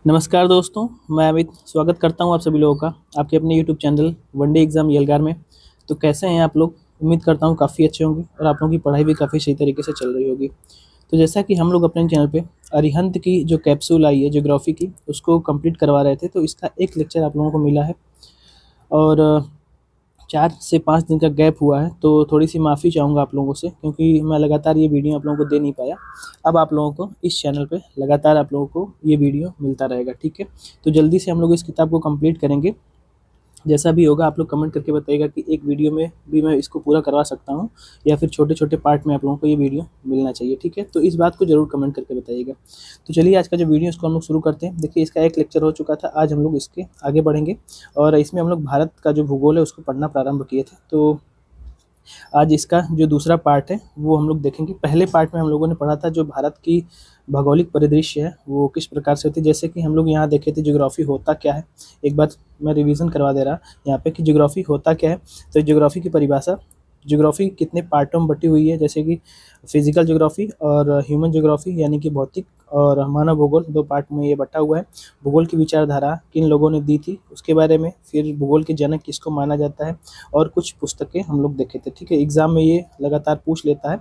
नमस्कार दोस्तों, मैं अमित स्वागत करता हूं आप सभी लोगों का आपके अपने यूट्यूब चैनल वनडे एग्ज़ाम यलगार में। तो कैसे हैं आप लोग? उम्मीद करता हूं काफ़ी अच्छे होंगे और आप लोगों की पढ़ाई भी काफ़ी सही तरीके से चल रही होगी। तो जैसा कि हम लोग अपने चैनल पे अरिहंत की जो कैप्सूल आई है ज्योग्राफी की, उसको कंप्लीट करवा रहे थे, तो इसका एक लेक्चर आप लोगों को मिला है और 4 से 5 दिन का गैप हुआ है, तो थोड़ी-सी माफ़ी चाहूँगा आप लोगों से क्योंकि मैं लगातार ये वीडियो आप लोगों को दे नहीं पाया। अब आप लोगों को इस चैनल पे लगातार आप लोगों को ये वीडियो मिलता रहेगा, ठीक है? तो जल्दी से हम लोग इस किताब को कंप्लीट करेंगे। जैसा भी होगा आप लोग कमेंट करके बताइएगा कि एक वीडियो में भी मैं इसको पूरा करवा सकता हूँ या फिर छोटे-छोटे पार्ट में आप लोगों को ये वीडियो मिलना चाहिए, ठीक है? तो इस बात को ज़रूर कमेंट करके बताइएगा। तो चलिए आज का जो वीडियो है इसको हम लोग शुरू करते हैं। देखिए इसका एक लेक्चर हो चुका था, आज हम लोग इसके आगे बढ़ेंगे और इसमें हम लोग भारत का जो भूगोल है उसको पढ़ना प्रारंभ किए थे। तो आज इसका जो दूसरा पार्ट है वो हम लोग देखेंगे। पहले पार्ट में हम लोगों ने पढ़ा था जो भारत की भौगोलिक परिदृश्य है वो किस प्रकार से होती है, जैसे कि हम लोग यहाँ देखे थे ज्योग्राफी होता क्या है। एक बार मैं रिवीजन करवा दे रहा यहाँ पे कि ज्योग्राफी होता क्या है। तो ज्योग्राफी की परिभाषा, ज्योग्राफी कितने पार्टों में बटी हुई है, जैसे कि फिजिकल ज्योग्राफी और ह्यूमन ज्योग्राफी यानी कि भौतिक और मानव भूगोल, दो पार्ट में ये बटा हुआ है। भूगोल की विचारधारा किन लोगों ने दी थी उसके बारे में, फिर भूगोल के जनक किसको माना जाता है और कुछ पुस्तकें हम लोग देखे थे, ठीक है? एग्जाम में ये लगातार पूछ लेता है,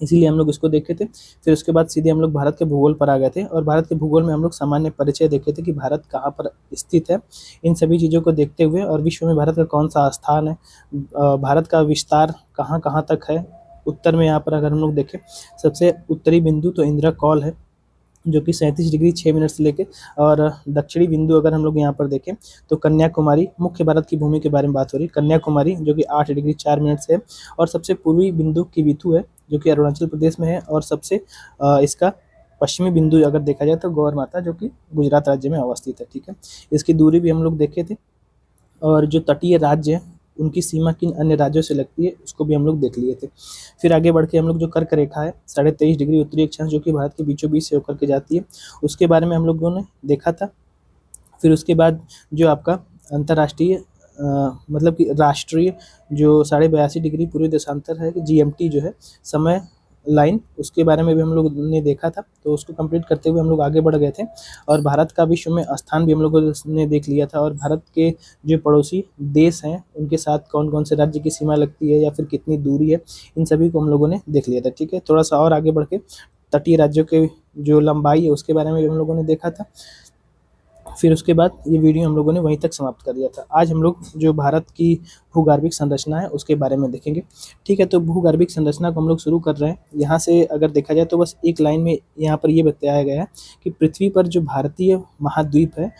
इसीलिए हम लोग इसको देखे थे। फिर उसके बाद सीधे हम लोग भारत के भूगोल पर आ गए थे और भारत के भूगोल में हम लोग सामान्य परिचय देखे थे कि भारत कहाँ पर स्थित है। इन सभी चीज़ों को देखते हुए और विश्व में भारत का कौन सा स्थान है, भारत का विस्तार कहाँ कहाँ तक है। उत्तर में यहाँ पर अगर हम लोग देखें, सबसे उत्तरी बिंदु तो इंदिरा कौल है जो कि 37 डिग्री 6 मिनट से लेके, और दक्षिणी बिंदु अगर हम लोग यहाँ पर देखें तो कन्याकुमारी, मुख्य भारत की भूमि के बारे में बात हो रही है, कन्याकुमारी जो कि 8 डिग्री 4 मिनट से है। और सबसे पूर्वी बिंदु किबिथु है जो कि अरुणाचल प्रदेश में है, और सबसे इसका पश्चिमी बिंदु अगर देखा जाए तो गौर माता जो कि गुजरात राज्य में अवस्थित है, ठीक है? इसकी दूरी भी हम लोग देखे थे और जो तटीय राज्य हैं उनकी सीमा किन अन्य राज्यों से लगती है उसको भी हम लोग देख लिए थे। फिर आगे बढ़ के हम लोग जो कर्क रेखा है 23.5 डिग्री उत्तरी अक्षांश जो कि भारत के बीचों बीच से होकर के जाती है, उसके बारे में हम लोगों ने देखा था। फिर उसके बाद जो आपका अंतर्राष्ट्रीय मतलब कि राष्ट्रीय जो 82.5 डिग्री पूर्वी देशांतर है, जीएमटी जो है समय लाइन, उसके बारे में भी हम लोग ने देखा था। तो उसको कंप्लीट करते हुए हम लोग आगे बढ़ गए थे और भारत का विश्व में स्थान भी हम लोगों ने देख लिया था, और भारत के जो पड़ोसी देश हैं उनके साथ कौन कौन से राज्य की सीमा लगती है या फिर कितनी दूरी है, इन सभी को हम लोगों ने देख लिया था, ठीक है? थोड़ा सा और आगे बढ़ के तटीय राज्यों के जो लंबाई है उसके बारे में भी हम लोगों ने देखा था। फिर उसके बाद ये वीडियो हम लोगों ने वहीं तक समाप्त कर दिया था। आज हम लोग जो भारत की भूगर्भिक संरचना है उसके बारे में देखेंगे, ठीक है? तो भूगर्भिक संरचना को हम लोग शुरू कर रहे हैं। यहाँ से अगर देखा जाए तो बस एक लाइन में यहाँ पर ये बताया गया है कि पृथ्वी पर जो भारतीय महाद्वीप है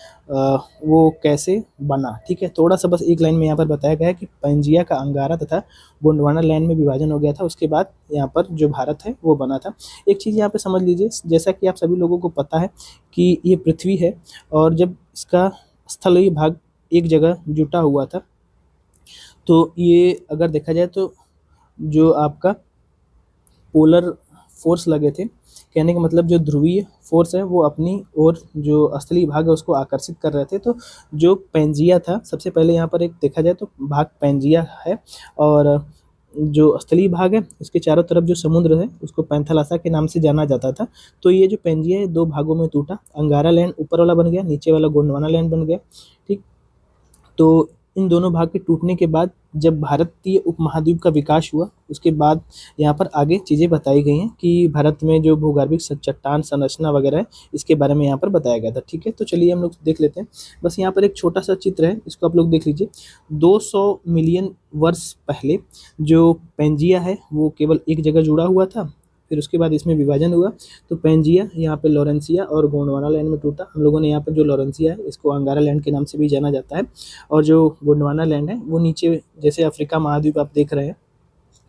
वो कैसे बना, ठीक है? थोड़ा सा बस एक लाइन में यहाँ पर बताया गया है कि पैंजिया का अंगारा तथा गोंडवाना लैंड में विभाजन हो गया था, उसके बाद यहाँ पर जो भारत है वो बना था। एक चीज़ यहाँ पे समझ लीजिए, जैसा कि आप सभी लोगों को पता है कि ये पृथ्वी है और जब इसका स्थलीय भाग एक जगह जुटा हुआ था, तो ये अगर देखा जाए तो जो आपका पोलर फोर्स लगे थे, कहने का मतलब जो ध्रुवीय फोर्स है वो अपनी ओर जो स्थलीय भाग है उसको आकर्षित कर रहे थे। तो जो पैंजिया था, सबसे पहले यहाँ पर एक देखा जाए तो भाग पैंजिया है, और जो स्थलीय भाग है उसके चारों तरफ जो समुद्र है उसको पैंथालासा के नाम से जाना जाता था। तो ये जो पैंजिया है दो भागों में टूटा, अंगारा लैंड ऊपर वाला बन गया, नीचे वाला गोंडवाना लैंड बन गया, ठीक? तो इन दोनों भाग के टूटने के बाद जब भारतीय उपमहाद्वीप का विकास हुआ, उसके बाद यहाँ पर आगे चीज़ें बताई गई हैं कि भारत में जो भूगर्भिक चट्टान संरचना वगैरह है इसके बारे में यहाँ पर बताया गया था, ठीक है? तो चलिए हम लोग देख लेते हैं। बस यहाँ पर एक छोटा सा चित्र है, इसको आप लोग देख लीजिए। 200 मिलियन वर्ष पहले जो पेंजिया है वो केवल एक जगह जुड़ा हुआ था, फिर उसके बाद इसमें विभाजन हुआ तो पेंजिया यहाँ पे लॉरेंसिया और गोंडवाना लैंड में टूटा। हम लोगों ने यहाँ पे जो लॉरेंसिया है इसको अंगारा लैंड के नाम से भी जाना जाता है, और जो गोंडवाना लैंड है वो नीचे जैसे अफ्रीका महाद्वीप आप देख रहे हैं,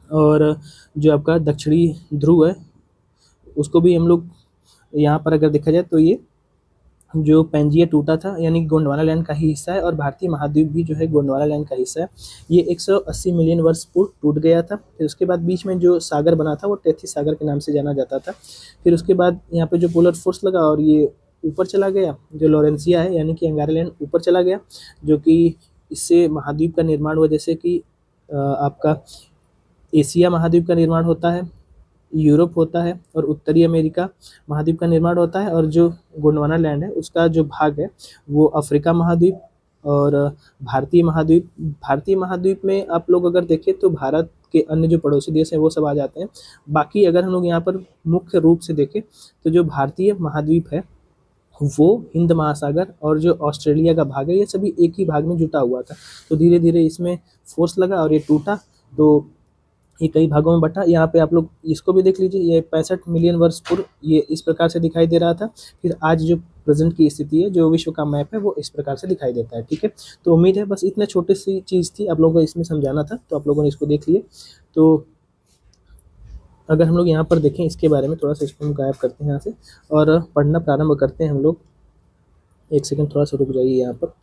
और जो आपका दक्षिणी ध्रुव है उसको भी हम लोग यहाँ पर अगर देखा जाए तो ये जो पेंजिया टूटा था यानी गोंडवाना लैंड का ही हिस्सा है, और भारतीय महाद्वीप भी जो है गोंडवाना लैंड का हिस्सा है। ये 180 मिलियन वर्ष पूर्व टूट गया था। फिर उसके बाद बीच में जो सागर बना था वो टेथी सागर के नाम से जाना जाता था। फिर उसके बाद यहाँ पे जो पोलर फोर्स लगा और ये ऊपर चला गया, जो लॉरेंसिया है यानी कि अंगारा लैंड ऊपर चला गया, जो कि इससे महाद्वीप का निर्माण हुआ, जैसे कि आपका एशिया महाद्वीप का निर्माण होता है, यूरोप होता है और उत्तरी अमेरिका महाद्वीप का निर्माण होता है, और जो गोंडवाना लैंड है उसका जो भाग है वो अफ्रीका महाद्वीप और भारतीय महाद्वीप में आप लोग अगर देखें तो भारत के अन्य जो पड़ोसी देश हैं वो सब आ जाते हैं। बाकी अगर हम लोग यहाँ पर मुख्य रूप से देखें तो जो भारतीय महाद्वीप है वो हिंद महासागर और जो ऑस्ट्रेलिया का भाग है ये सभी एक ही भाग में जुटा हुआ था। तो धीरे धीरे इसमें फोर्स लगा और ये टूटा, तो ये कई भागों में बटा। यहाँ पे आप लोग इसको भी देख लीजिए, ये 65 मिलियन वर्ष पूर्व ये इस प्रकार से दिखाई दे रहा था। फिर आज जो प्रेजेंट की स्थिति है, जो विश्व का मैप है वो इस प्रकार से दिखाई देता है। ठीक है, तो उम्मीद है बस इतना छोटी सी चीज़ थी आप लोगों को इसमें समझाना था, तो आप लोगों ने इसको देख लिए। तो अगर हम लोग यहाँ पर देखें इसके बारे में थोड़ा सा, इसको हम गायब करते हैं यहाँ से और पढ़ना प्रारंभ करते हैं हम लोग। एक सेकंड थोड़ा सा रुक जाइए, यहाँ पर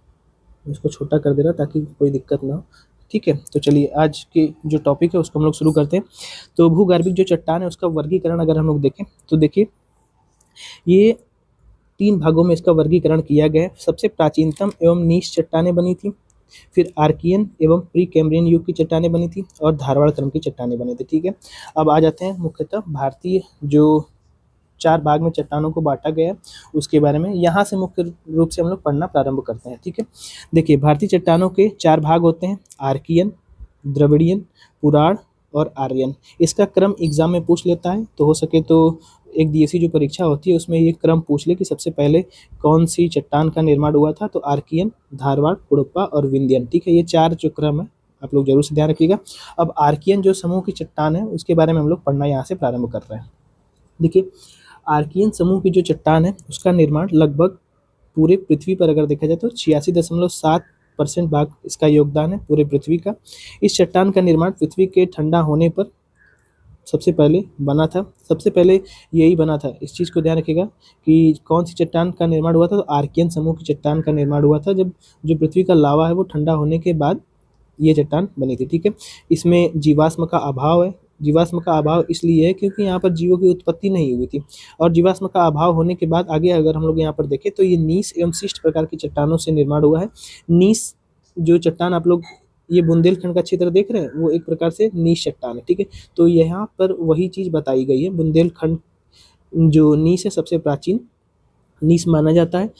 इसको छोटा कर दे रहा ताकि कोई दिक्कत ना हो। ठीक है, तो चलिए आज के जो टॉपिक है उसको हम लोग शुरू करते हैं। तो भूगर्भिक जो चट्टान है उसका वर्गीकरण अगर हम लोग देखें तो देखिए ये 3 भागों में इसका वर्गीकरण किया गया है। सबसे प्राचीनतम एवं नीच चट्टानें बनी थी, फिर आर्कियन एवं प्री कैम्ब्रियन युग की चट्टानें बनी थी और धारवाड़ क्रम की चट्टानें बनी थी। ठीक है, अब आ जाते हैं मुख्यतः भारतीय जो 4 भाग में चट्टानों को बांटा गया है उसके बारे में। यहाँ से मुख्य रूप से हम लोग पढ़ना प्रारंभ करते हैं। ठीक है, देखिए भारतीय चट्टानों के 4 भाग होते हैं, आर्कियन, द्रविडियन, पुराण और आर्यन। इसका क्रम एग्जाम में पूछ लेता है, तो हो सके तो एक डीएससी जो परीक्षा होती है उसमें ये क्रम पूछ ले कि सबसे पहले कौन सी चट्टान का निर्माण हुआ था, तो आर्कियन, धारवाड़, कुड़प्पा और विंध्यन। ठीक है, ये 4 जो क्रम है आप लोग जरूर से ध्यान रखिएगा। अब आर्कियन जो समूह की चट्टान है उसके बारे में हम लोग पढ़ना यहाँ से प्रारंभ कर रहे हैं। देखिए आर्कियन समूह की जो चट्टान है उसका निर्माण लगभग पूरे पृथ्वी पर अगर देखा जाए तो 86.7% भाग इसका योगदान है पूरे पृथ्वी का। इस चट्टान का निर्माण पृथ्वी के ठंडा होने पर सबसे पहले बना था। सबसे पहले यही बना था, इस चीज़ को ध्यान रखिएगा कि कौन सी चट्टान का निर्माण हुआ था, तो आर्कियन समूह की चट्टान का निर्माण हुआ था जब जो पृथ्वी का लावा है वो ठंडा होने के बाद ये चट्टान बनी थी। ठीक है, इसमें जीवाश्म का अभाव है। जीवाश्म का अभाव इसलिए है क्योंकि यहाँ पर जीवों की उत्पत्ति नहीं हुई थी, और जीवाश्म का अभाव होने के बाद आगे अगर हम लोग यहाँ पर देखें तो ये नीस एवं शिष्ट प्रकार की चट्टानों से निर्माण हुआ है। नीस जो चट्टान आप लोग ये बुंदेलखंड का क्षेत्र देख रहे हैं वो एक प्रकार से नीस चट्टान है। ठीक है, तो यहाँ पर वही चीज़ बताई गई है, बुंदेलखंड जो नीस है सबसे प्राचीन नीस माना जाता है।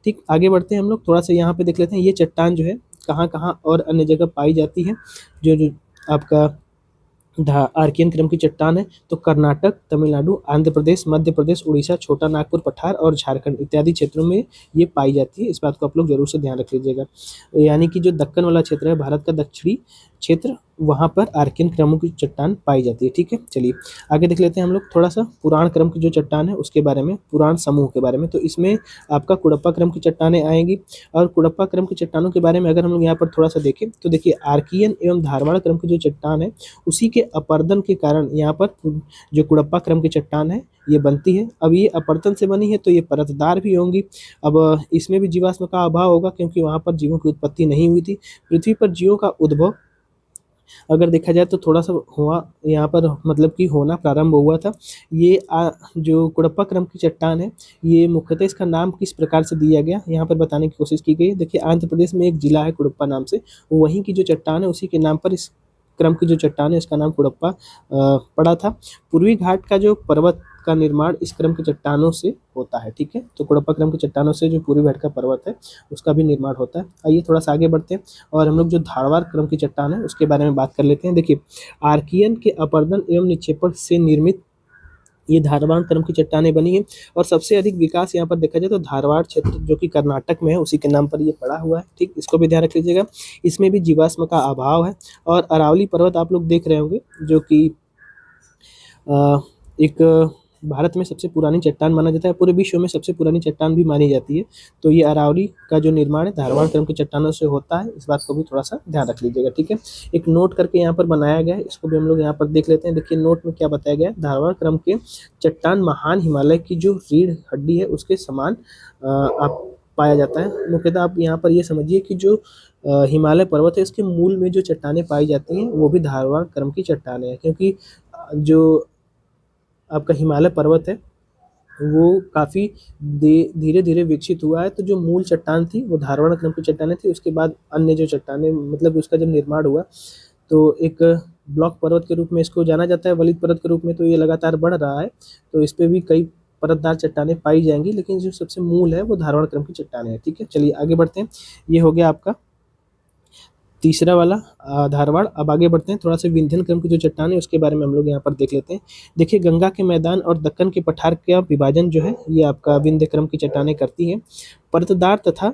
ठीक, आगे बढ़ते हैं हम लोग, थोड़ा सा यहाँ पे देख लेते हैं ये चट्टान जो है कहाँ कहाँ और अन्य जगह पाई जाती है। जो आपका आर्कियन क्रम की चट्टान है तो कर्नाटक, तमिलनाडु, आंध्र प्रदेश, मध्य प्रदेश, उड़ीसा, छोटा नागपुर पठार और झारखंड इत्यादि क्षेत्रों में ये पाई जाती है। इस बात को आप लोग जरूर से ध्यान रख लीजिएगा। यानी कि जो दक्कन वाला क्षेत्र है भारत का दक्षिणी क्षेत्र, वहाँ पर आर्कियन क्रमों की चट्टान पाई जाती है। ठीक है, चलिए आगे देख लेते हैं हम लोग थोड़ा सा पुराण क्रम की जो चट्टान है उसके बारे में, पुराण समूह के बारे में। तो इसमें आपका कुड़प्पा क्रम की चट्टानें आएंगी, और कुड़प्पा क्रम की चट्टानों के बारे में अगर हम लोग यहाँ पर थोड़ा सा देखें तो देखिए आर्कियन एवं धारवाड़ क्रम की जो चट्टान है उसी के अपर्दन के कारण यहाँ पर जो कुड़प्पा क्रम की चट्टान है ये बनती है। अब ये अपर्दन से बनी है तो ये परतदार भी होंगी। अब इसमें भी जीवाश्म का अभाव होगा क्योंकि वहाँ पर जीवों की उत्पत्ति नहीं हुई थी। पृथ्वी पर जीवों का उद्भव अगर देखा जाए तो थोड़ा सा हुआ यहाँ पर, मतलब कि होना प्रारंभ हुआ था। ये जो कुड़प्पा क्रम की चट्टान है ये मुख्यतः इसका नाम किस प्रकार से दिया गया यहाँ पर बताने की कोशिश की गई है। देखिए आंध्र प्रदेश में एक जिला है कुड़प्पा नाम से, वहीं की जो चट्टान है उसी के नाम पर इस क्रम की जो चट्टान है इसका नाम कुड़प्पा पड़ा था। पूर्वी घाट का जो पर्वत का निर्माण इस क्रम की चट्टानों से होता है। ठीक है, तो कुड़प्पा क्रम की चट्टानों से जो पूर्वी घाट का पर्वत है उसका भी निर्माण होता है। आइए थोड़ा सा आगे बढ़ते हैं और हम लोग जो धारवाड़ क्रम की चट्टान है उसके बारे में बात कर लेते हैं। देखिए आर्कियन के अपर्दन एवं निक्षेपण से निर्मित ये धारवाड़ क्रम की चट्टानें बनी है, और सबसे अधिक विकास यहाँ पर देखा जाए तो धारवाड़ क्षेत्र जो कि कर्नाटक में है उसी के नाम पर ये पड़ा हुआ है। ठीक, इसको भी ध्यान रख लीजिएगा। इसमें भी जीवाश्म का अभाव है, और अरावली पर्वत आप लोग देख रहे होंगे जो कि एक भारत में सबसे पुरानी चट्टान माना जाता है, पूरे विश्व में सबसे पुरानी चट्टान भी मानी जाती है। तो ये अरावली का जो निर्माण है धारवाड़ क्रम की चट्टानों से होता है, इस बात को भी थोड़ा सा ध्यान रख लीजिएगा। ठीक है, एक नोट करके यहाँ पर बनाया गया है, इसको भी हम लोग यहाँ पर देख लेते हैं। देखिए नोट में क्या बताया गया है, धारवाड़ क्रम के चट्टान महान हिमालय की जो रीढ़ हड्डी है उसके समान आप पाया जाता है। मुख्यतः आप यहाँ पर ये समझिए कि जो हिमालय पर्वत है इसके मूल में जो चट्टानें पाई जाती हैं वो भी धारवाड़ क्रम की चट्टानें हैं, क्योंकि जो आपका हिमालय पर्वत है वो काफ़ी धीरे धीरे विकसित हुआ है। तो जो मूल चट्टान थी वो धारवाड़ क्रम की चट्टानें थी, उसके बाद अन्य जो चट्टानें, मतलब उसका जब निर्माण हुआ तो एक ब्लॉक पर्वत के रूप में इसको जाना जाता है, वलित पर्वत के रूप में, तो ये लगातार बढ़ रहा है। तो इस पे भी कई परतदार चट्टानें पाई जाएंगी, लेकिन जो सबसे मूल है वो धारवाड़ क्रम की चट्टानें हैं। ठीक है, चलिए आगे बढ़ते हैं। ये हो गया आपका तीसरा वाला धारवाड़। अब आगे बढ़ते हैं, थोड़ा सा विंध्यन क्रम की जो चट्टान है उसके बारे में हम लोग यहाँ पर देख लेते हैं। देखिए, गंगा के मैदान और दक्कन के पठार का विभाजन जो है ये आपका विंध्य क्रम की चट्टानें करती हैं। परतदार तथा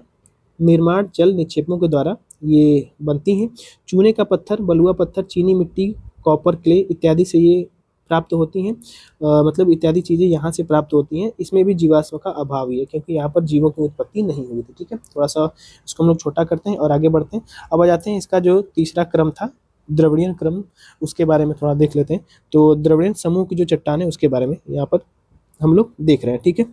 निर्माण जल निक्षेपों के द्वारा ये बनती हैं। चूने का पत्थर, बलुआ पत्थर, चीनी मिट्टी, कॉपर, क्ले इत्यादि से ये प्राप्त होती हैं। मतलब इत्यादि चीज़ें यहाँ से प्राप्त होती हैं। इसमें भी जीवाश्म का अभाव ही है, क्योंकि यहाँ पर जीवों की उत्पत्ति नहीं हुई थी। ठीक है, थोड़ा सा इसको हम लोग छोटा करते हैं और आगे बढ़ते हैं। अब आ जाते हैं इसका जो तीसरा क्रम था, द्रविड़ीय क्रम, उसके बारे में थोड़ा देख लेते हैं। तो द्रविड़ीय समूह की जो चट्टान है उसके बारे में यहाँ पर हम लोग देख रहे हैं। ठीक है,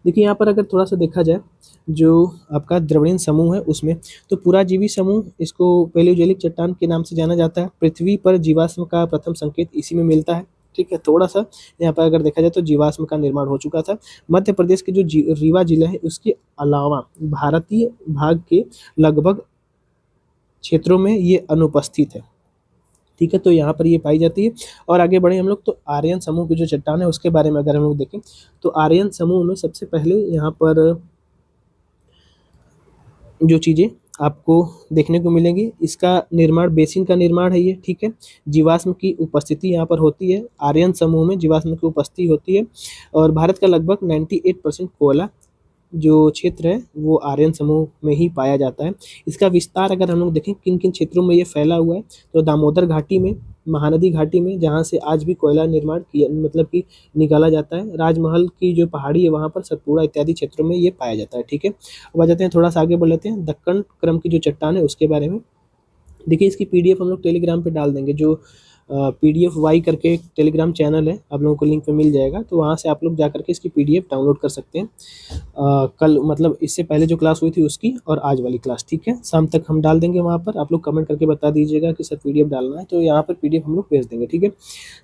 देखिए यहाँ पर अगर थोड़ा सा देखा जाए, जो आपका द्रविड़ीय समूह है उसमें तो पुराजीवी समूह, इसको पैलियोजेलिक चट्टान के नाम से जाना जाता है। पृथ्वी पर जीवाश्म का प्रथम संकेत इसी में मिलता है। ठीक है, थोड़ा सा यहाँ पर अगर देखा जाए तो जीवाश्म का निर्माण हो चुका था। मध्य प्रदेश के जो रीवा जिला है उसके अलावा भारतीय भाग के लगभग क्षेत्रों में ये अनुपस्थित है। ठीक है, तो यहाँ पर ये पाई जाती है। और आगे बढ़े हम लोग तो आर्यन समूह की जो चट्टान है उसके बारे में अगर हम लोग देखें तो आर्यन समूह में सबसे पहले यहाँ पर जो चीज़ें आपको देखने को मिलेंगी, इसका निर्माण बेसिन का निर्माण है ये। ठीक है, जीवाश्म की उपस्थिति यहाँ पर होती है। आर्यन समूह में जीवाश्म की उपस्थिति होती है और भारत का लगभग 98% कोयला जो क्षेत्र है वो आर्यन समूह में ही पाया जाता है। इसका विस्तार अगर हम लोग देखें किन किन क्षेत्रों में ये फैला हुआ है, तो दामोदर घाटी में, महानदी घाटी में, जहाँ से आज भी कोयला निर्माण किया मतलब कि निकाला जाता है। राजमहल की जो पहाड़ी है वहाँ पर, सतपुड़ा इत्यादि क्षेत्रों में ये पाया जाता है। ठीक है, अब आ जाते हैं, थोड़ा सा आगे बढ़ लेते हैं दक्कन क्रम की जो चट्टान है उसके बारे में। देखिए, इसकी पीडीएफ हम लोग टेलीग्राम पे डाल देंगे। जो पीडीएफ वाई करके एक टेलीग्राम चैनल है, आप लोगों को लिंक पे मिल जाएगा, तो वहाँ से आप लोग जा करके इसकी पीडीएफ डाउनलोड कर सकते हैं। कल मतलब इससे पहले जो क्लास हुई थी उसकी और आज वाली क्लास। ठीक है, शाम तक हम डाल देंगे वहाँ पर। आप लोग कमेंट करके बता दीजिएगा कि सर पीडीएफ डालना है, तो यहाँ पर पीडीएफ हम लोग भेज देंगे। ठीक है,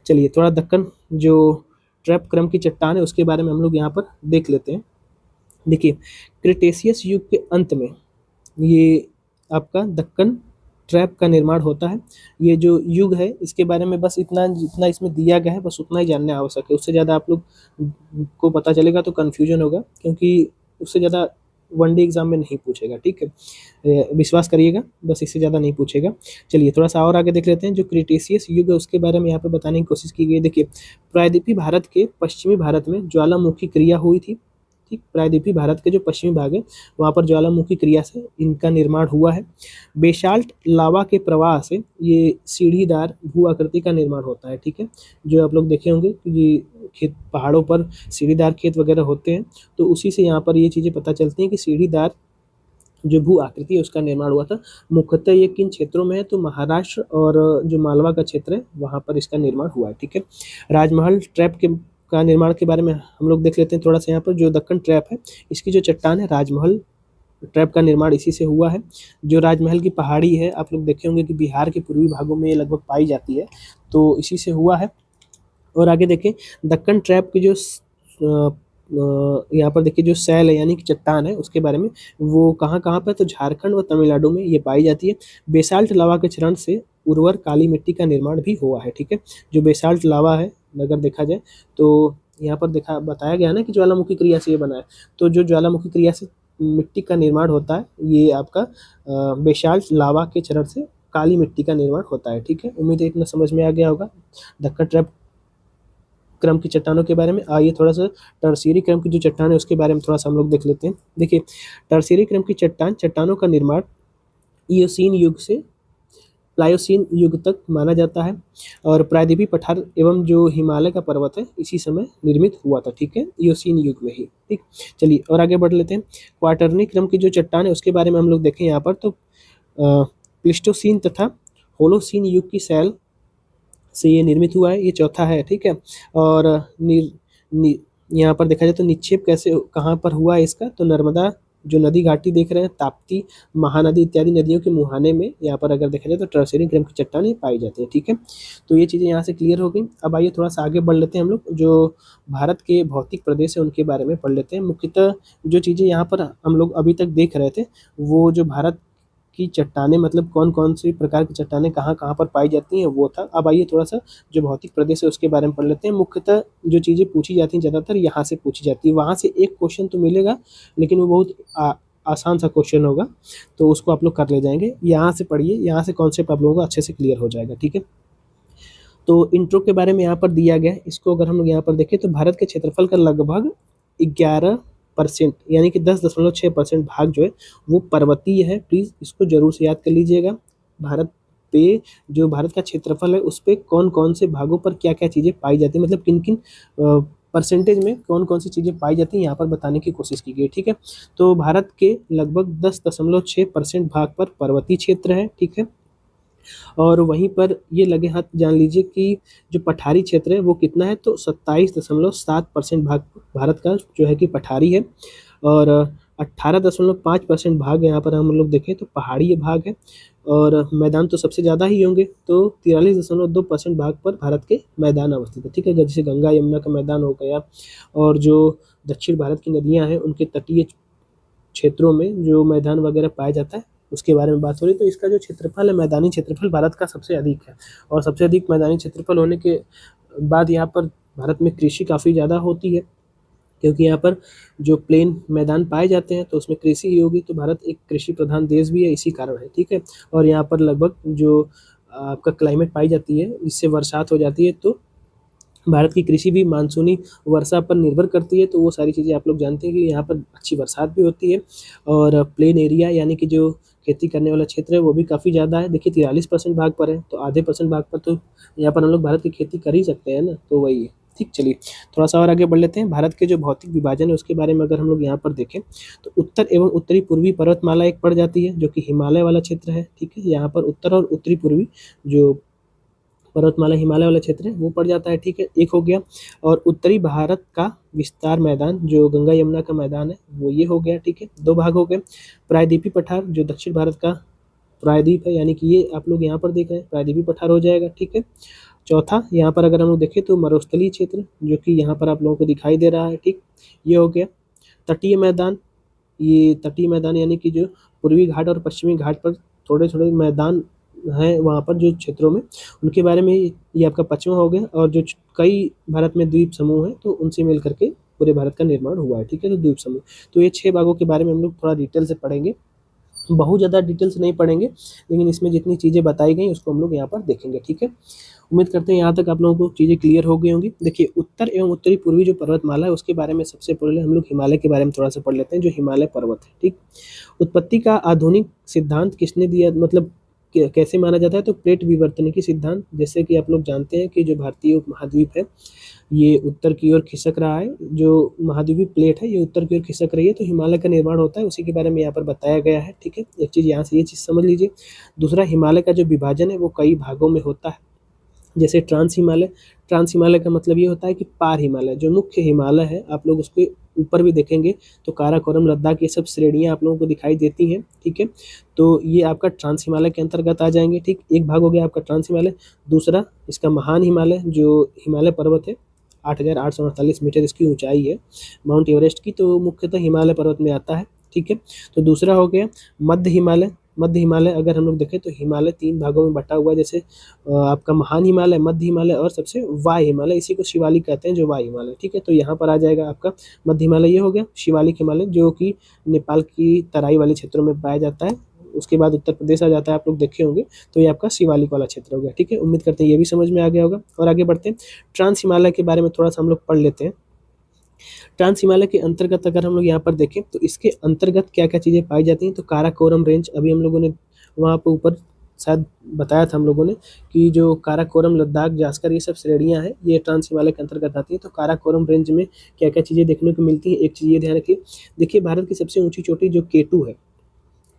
चलिए थोड़ा दक्कन जो ट्रैप क्रम की चट्टान है उसके बारे में हम लोग यहाँ पर देख लेते हैं। देखिए, क्रिटेशियस युग के अंत में ये आपका दक्कन ट्रैप का निर्माण होता है। ये जो युग है इसके बारे में बस इतना जितना इसमें दिया गया है बस उतना ही जानना आवश्यक है। उससे ज़्यादा आप लोग को पता चलेगा तो कन्फ्यूजन होगा, क्योंकि उससे ज़्यादा वनडे एग्जाम में नहीं पूछेगा। ठीक है, विश्वास करिएगा, बस इससे ज़्यादा नहीं पूछेगा। चलिए थोड़ा सा और आगे देख लेते हैं। जो क्रिटेशियस युग है उसके बारे में यहाँ पे बताने की कोशिश की गई है। देखिए, प्रायद्वीपीय भारत के पश्चिमी भारत में ज्वालामुखी क्रिया हुई थी। ठीक, प्रायद्वीपीय भारत के जो पश्चिमी भाग है वहाँ पर ज्वालामुखी क्रिया से इनका निर्माण हुआ है। बेसाल्ट लावा के प्रवाह से ये सीढ़ीदार भू आकृति का निर्माण होता है। ठीक है, जो आप लोग देखे होंगे कि ये खेत, पहाड़ों पर सीढ़ीदार खेत वगैरह होते हैं, तो उसी से यहाँ पर ये चीज़ें पता चलती हैं कि सीढ़ीदार जो भू आकृति है उसका निर्माण हुआ था। मुख्यतः ये किन क्षेत्रों में है, तो महाराष्ट्र और जो मालवा का क्षेत्र है वहाँ पर इसका निर्माण हुआ है। ठीक है, राजमहल ट्रैप के का निर्माण के बारे में हम लोग देख लेते हैं थोड़ा सा। यहाँ पर जो दक्कन ट्रैप है इसकी जो चट्टान है, राजमहल ट्रैप का निर्माण इसी से हुआ है। जो राजमहल की पहाड़ी है आप लोग देखे होंगे कि बिहार के पूर्वी भागों में ये लगभग पाई जाती है, तो इसी से हुआ है। और आगे देखें, दक्कन ट्रैप की जो यहाँ पर देखिए जो सैल है यानी कि चट्टान है उसके बारे में, वो कहाँ कहाँ पर, तो झारखंड व तमिलनाडु में ये पाई जाती है। बेसाल्ट लावा के चरण से उर्वर काली मिट्टी का निर्माण भी हुआ है। ठीक है, जो बेसाल्ट लावा है अगर देखा जाए तो यहाँ पर देखा बताया गया ना कि ज्वालामुखी क्रिया से ये बना है, तो जो ज्वालामुखी क्रिया से मिट्टी का निर्माण होता है ये आपका बेसाल्ट लावा के चरण से काली मिट्टी का निर्माण होता है। ठीक है, उम्मीद है इतना समझ में आ गया होगा दक्कन ट्रैप क्रम की चट्टानों के बारे में। आइए थोड़ा सा टर्शियरी क्रम की जो चट्टान है उसके बारे में थोड़ा सा हम लोग देख लेते हैं। देखिए, टर्शियरी क्रम की चट्टानों का निर्माण इयोसीन युग से प्लायोसीन युग तक माना जाता है और प्रायद्वीपीय पठार एवं जो हिमालय का पर्वत है इसी समय निर्मित हुआ था। ठीक है, इयोसीन युग में ही। ठीक, चलिए और आगे बढ़ लेते हैं। क्वाटरनी क्रम की जो चट्टान है उसके बारे में हम लोग देखें यहाँ पर, तो प्लिस्टोसीन तथा होलोसीन युग की शैल से ये निर्मित हुआ है, ये चौथा है। ठीक है, और यहाँ पर देखा जाए तो निक्षेप कैसे कहाँ पर हुआ है इसका, तो नर्मदा जो नदी घाटी देख रहे हैं, ताप्ती, महानदी इत्यादि नदियों के मुहाने में यहाँ पर अगर देखा जाए तो टर्शियरी क्रम की चट्टानें पाई जाती है। ठीक है, तो ये चीज़ें यहाँ से क्लियर हो गई। अब आइए थोड़ा सा आगे बढ़ लेते हैं हम लोग, जो भारत के भौतिक प्रदेश है उनके बारे में पढ़ लेते हैं। मुख्यतः जो चीज़ें यहाँ पर हम लोग अभी तक देख रहे थे वो जो भारत की चट्टानें मतलब कौन कौन सी प्रकार की चट्टानें कहाँ कहाँ पर पाई जाती हैं वो था। अब आइए थोड़ा सा जो भौतिक प्रदेश है उसके बारे में पढ़ लेते हैं। मुख्यतः जो चीज़ें पूछी जाती हैं ज़्यादातर यहाँ से पूछी जाती है, वहाँ से एक क्वेश्चन तो मिलेगा लेकिन वो बहुत आसान सा क्वेश्चन होगा, तो उसको आप लोग कर ले जाएंगे। यहाँ से पढ़िए, यहाँ से कॉन्सेप्ट आप लोगों को अच्छे से क्लियर हो जाएगा, ठीक है। तो इंट्रो के बारे में यहाँ पर दिया गया है, इसको अगर हम लोग यहाँ पर देखें तो भारत के क्षेत्रफल का लगभग 11% यानी कि 10.6% भाग जो है वो पर्वतीय है। प्लीज़ इसको जरूर से याद कर लीजिएगा। भारत पे जो भारत का क्षेत्रफल है उस पे कौन कौन से भागों पर क्या क्या चीज़ें पाई जाती हैं, मतलब किन किन परसेंटेज में कौन कौन सी चीज़ें पाई जाती हैं यहाँ पर बताने की कोशिश की गई, ठीक है। तो भारत के लगभग 10.6% भाग पर पर्वतीय क्षेत्र है, ठीक है। और वहीं पर ये लगे हाथ जान लीजिए कि जो पठारी क्षेत्र है वो कितना है, तो 27.7% भाग भारत का जो है कि पठारी है। और 18.5% भाग यहाँ पर हम लोग देखें तो पहाड़ी भाग है। और मैदान तो सबसे ज़्यादा ही होंगे, तो 43.2% भाग पर भारत के मैदान अवस्थित है, ठीक है। जैसे गंगा यमुना का मैदान हो गया, और जो दक्षिण भारत की नदियाँ हैं उनके तटीय क्षेत्रों में जो मैदान वगैरह पाया जाता है उसके बारे में बात हो रही है। तो इसका जो क्षेत्रफल है, मैदानी क्षेत्रफल भारत का सबसे अधिक है। और सबसे अधिक मैदानी क्षेत्रफल होने के बाद यहाँ पर भारत में कृषि काफ़ी ज़्यादा होती है, क्योंकि यहाँ पर जो प्लेन मैदान पाए जाते हैं तो उसमें कृषि ही होगी। तो भारत एक कृषि प्रधान देश भी है इसी कारण है, ठीक है। और यहाँ पर लगभग जो आपका क्लाइमेट पाई जाती है इससे बरसात हो जाती है, तो भारत की कृषि भी मानसूनी वर्षा पर निर्भर करती है। तो वो सारी चीज़ें आप लोग जानते हैं कि यहाँ पर अच्छी बरसात भी होती है। और प्लेन एरिया यानी कि जो खेती करने वाला क्षेत्र है वो भी काफ़ी ज़्यादा है। देखिए 43% भाग पर है, तो आधे परसेंट भाग पर तो यहाँ पर हम लोग भारत की खेती कर ही सकते हैं ना, तो वही है, ठीक। चलिए थोड़ा सा और आगे बढ़ लेते हैं। भारत के जो भौतिक विभाजन है उसके बारे में अगर हम लोग यहाँ पर देखें तो उत्तर एवं उत्तरी पूर्वी पर्वतमाला एक पड़ जाती है जो कि हिमालय वाला क्षेत्र है, ठीक है। यहाँ पर उत्तर और उत्तरी पूर्वी जो पर्वतमाला हिमालय वाला क्षेत्र है वो पड़ जाता है, ठीक है, एक हो गया। और उत्तरी भारत का विस्तार मैदान जो गंगा यमुना का मैदान है वो ये हो गया, ठीक है, दो भाग हो गए। प्रायद्वीपीय पठार जो दक्षिण भारत का प्रायद्वीप है, यानी कि ये आप लोग यहाँ पर देख रहे हैं प्रायद्वीपीय पठार हो जाएगा, ठीक है। चौथा यहाँ पर अगर हम लोग देखें तो मरुस्थलीय क्षेत्र जो कि यहाँ पर आप लोगों को दिखाई दे रहा है, ठीक, ये हो गया। तटीय मैदान, ये तटीय मैदान यानी कि जो पूर्वी घाट और पश्चिमी घाट पर थोड़े थोड़े मैदान हैं वहाँ पर जो क्षेत्रों में, उनके बारे में ये आपका पचवा हो गया। और जो कई भारत में द्वीप समूह हैं तो उनसे मिल करके पूरे भारत का निर्माण हुआ है, ठीक है। तो द्वीप समूह, तो ये 6 भागों के बारे में हम लोग थोड़ा डिटेल से पढ़ेंगे, बहुत ज़्यादा डिटेल से नहीं पढ़ेंगे, लेकिन इसमें जितनी चीज़ें बताई गई उसको हम लोग यहाँ पर देखेंगे, ठीक है। उम्मीद करते हैं यहाँ तक आप लोगों को चीज़ें क्लियर हो गई होंगी। देखिए उत्तर एवं उत्तरी पूर्वी जो पर्वतमाला है उसके बारे में सबसे पहले हम लोग हिमालय के बारे में थोड़ा सा पढ़ लेते हैं, जो हिमालय पर्वत है, ठीक। उत्पत्ति का आधुनिक सिद्धांत किसने दिया, मतलब कैसे माना जाता है, तो प्लेट विवर्तनिकी सिद्धांत। जैसे कि आप लोग जानते हैं कि जो भारतीय उपमहाद्वीप है ये उत्तर की ओर खिसक रहा है, जो महाद्वीपीय प्लेट है ये उत्तर की ओर खिसक रही है, तो हिमालय का निर्माण होता है, उसी के बारे में यहाँ पर बताया गया है, ठीक है। एक चीज़ यहाँ से ये चीज़ समझ लीजिए। दूसरा, हिमालय का जो विभाजन है वो कई भागों में होता है, जैसे ट्रांस हिमालय। ट्रांस हिमालय का मतलब ये होता है कि पार हिमालय, जो मुख्य हिमालय है आप लोग उसके ऊपर भी देखेंगे तो काराकोरम, लद्दाख, ये सब श्रेणियाँ आप लोगों को दिखाई देती हैं, ठीक है। तो ये आपका ट्रांस हिमालय के अंतर्गत आ जाएंगे, ठीक। एक भाग हो गया आपका ट्रांस हिमालय। दूसरा इसका महान हिमालय जो हिमालय पर्वत है, 8,848 मीटर इसकी ऊंचाई है माउंट एवरेस्ट की, तो मुख्यतः हिमालय पर्वत में आता है, ठीक है। तो दूसरा हो गया मध्य हिमालय। मध्य हिमालय अगर हम लोग देखें तो हिमालय 3 भागों में बटा हुआ है, जैसे आपका महान हिमालय, मध्य हिमालय और सबसे वाय हिमालय, इसी को शिवालिक कहते हैं, जो वाय हिमालय, ठीक है। तो यहाँ पर आ जाएगा आपका मध्य हिमालय, ये हो गया। शिवालिक हिमालय जो कि नेपाल की तराई वाले क्षेत्रों में पाया जाता है, उसके बाद उत्तर प्रदेश आ जाता है, आप लोग देखे होंगे, तो ये आपका शिवालिक वाला क्षेत्र हो गया, ठीक है। उम्मीद करते हैं ये भी समझ में आ गया होगा। और आगे बढ़ते हैं, ट्रांस हिमालय के बारे में थोड़ा सा हम लोग पढ़ लेते हैं। ट्रांस हिमालय के अंतर्गत अगर हम लोग यहाँ पर देखें तो इसके अंतर्गत क्या क्या चीज़ें पाई जाती हैं, तो काराकोरम रेंज, अभी हम लोगों ने वहाँ पर ऊपर शायद बताया था हम लोगों ने कि जो काराकोरम, लद्दाख, जास्कर, ये सब श्रेणियाँ हैं ये ट्रांस हिमालय के अंतर्गत आती हैं। तो काराकोरम रेंज में क्या क्या चीज़ें देखने को मिलती हैं, एक चीज़ ये ध्यान रखिए। देखिए भारत की सबसे ऊँची चोटी जो K2 है,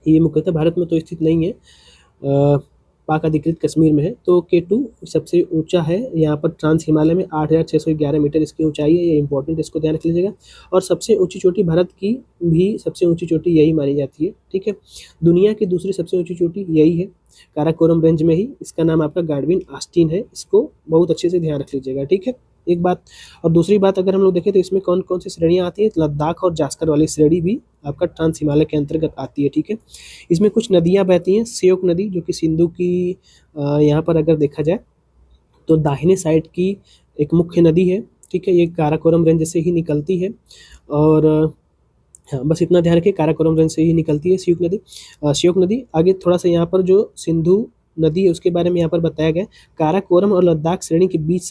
ये मुख्यतः भारत में तो स्थित नहीं है, पाक अधिकृत कश्मीर में है। तो K2 सबसे ऊंचा है यहाँ पर ट्रांस हिमालय में, 8,611 मीटर इसकी ऊंचाई है, ये इंपॉर्टेंट, इसको ध्यान रख लीजिएगा। और सबसे ऊंची चोटी भारत की भी सबसे ऊंची चोटी यही मानी जाती है, ठीक है। दुनिया की दूसरी सबसे ऊंची चोटी यही है, काराकोरम रेंज में ही, इसका नाम आपका गाडविन आस्टीन है, इसको बहुत अच्छे से ध्यान रख लीजिएगा, ठीक है। एक बात। और दूसरी बात अगर हम लोग देखें तो इसमें कौन कौन सी श्रेणियाँ आती हैं, लद्दाख और जास्कर वाली श्रेणी भी आपका ट्रांस हिमालय के अंतर्गत आती है, ठीक है। इसमें कुछ नदियाँ बहती हैं, श्योक नदी जो कि सिंधु की यहाँ पर अगर देखा जाए तो दाहिने साइड की एक मुख्य नदी है, ठीक है। ये काराकोरम रेंज से ही निकलती है और हाँ, बस इतना ध्यान रखिए, काराकोरम रेंज से ही निकलती है श्योक नदी। श्योक नदी आगे थोड़ा सा यहाँ पर जो सिंधु नदी है उसके बारे में यहाँ पर बताया गया है। काराकोरम और लद्दाख श्रेणी के बीच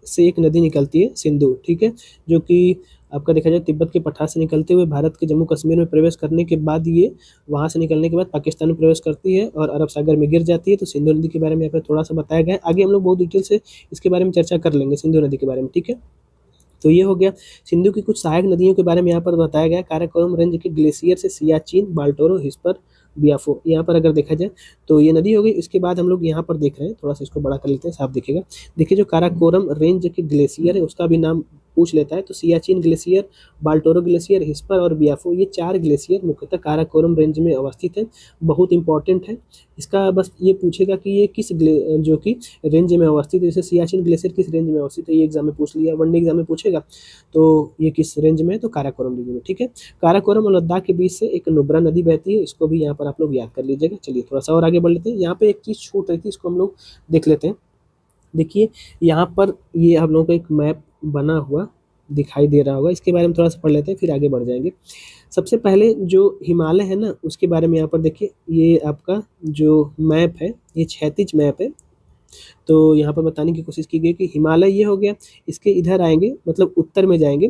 से एक नदी निकलती है, सिंधु, ठीक है, जो कि आपका देखा जाए तिब्बत के पठार से निकलते हुए भारत के जम्मू कश्मीर में प्रवेश करने के बाद ये वहाँ से निकलने के बाद पाकिस्तान में प्रवेश करती है और अरब सागर में गिर जाती है। तो सिंधु नदी के बारे में यहाँ पर थोड़ा सा बताया गया है। आगे हम लोग बहुत डिटेल से इसके बारे में चर्चा कर लेंगे, सिंधु नदी के बारे में, ठीक है। तो ये हो गया सिंधु की कुछ सहायक नदियों के बारे में यहाँ पर बताया गया है। काराकोरम रेंज के ग्लेशियर से सियाचिन, बाल्टोरो, हिस्पर, बियाफो, यहाँ पर अगर देखा जाए तो ये नदी हो गई। इसके बाद हम लोग यहाँ पर देख रहे हैं, थोड़ा सा इसको बड़ा कर लेते हैं, साफ दिखेगा। देखिए जो काराकोरम रेंज के ग्लेशियर है उसका भी नाम पूछ लेता है, तो Siachen glacier, Baltoro glacier, hispa और बियाफो, ये 4 ग्लेशियर मुख्यतः काराकोरम रेंज में अवस्थित है। बहुत इंपॉर्टेंट है, इसका बस ये पूछेगा कि ये किस जो कि रेंज में अवस्थित है। जैसे सियाचिन ग्लेशियर किस रेंज में अवस्थित है, ये एग्जाम में पूछ लिया, वनडे एग्जाम में पूछेगा। तो ये किस रेंज में है, तो काराकोरम रेंज में, ठीक है। काराकोरम और लद्दाख के बीच से एक नुब्रा नदी बहती है, इसको भी यहाँ पर आप लोग याद कर लीजिएगा। चलिए थोड़ा सा और आगे बढ़ लेते हैं। यहाँ पे एक चीज़ छूट रही थी, इसको हम लोग देख लेते हैं। देखिए यहाँ पर ये हम लोगों का एक मैप बना हुआ दिखाई दे रहा होगा, इसके बारे में थोड़ा सा पढ़ लेते हैं, फिर आगे बढ़ जाएंगे। सबसे पहले जो हिमालय है ना उसके बारे में यहाँ पर देखिए, ये आपका जो मैप है ये क्षैतिज मैप है। तो यहाँ पर बताने की कोशिश की गई कि हिमालय ये हो गया, इसके इधर आएंगे मतलब उत्तर में जाएंगे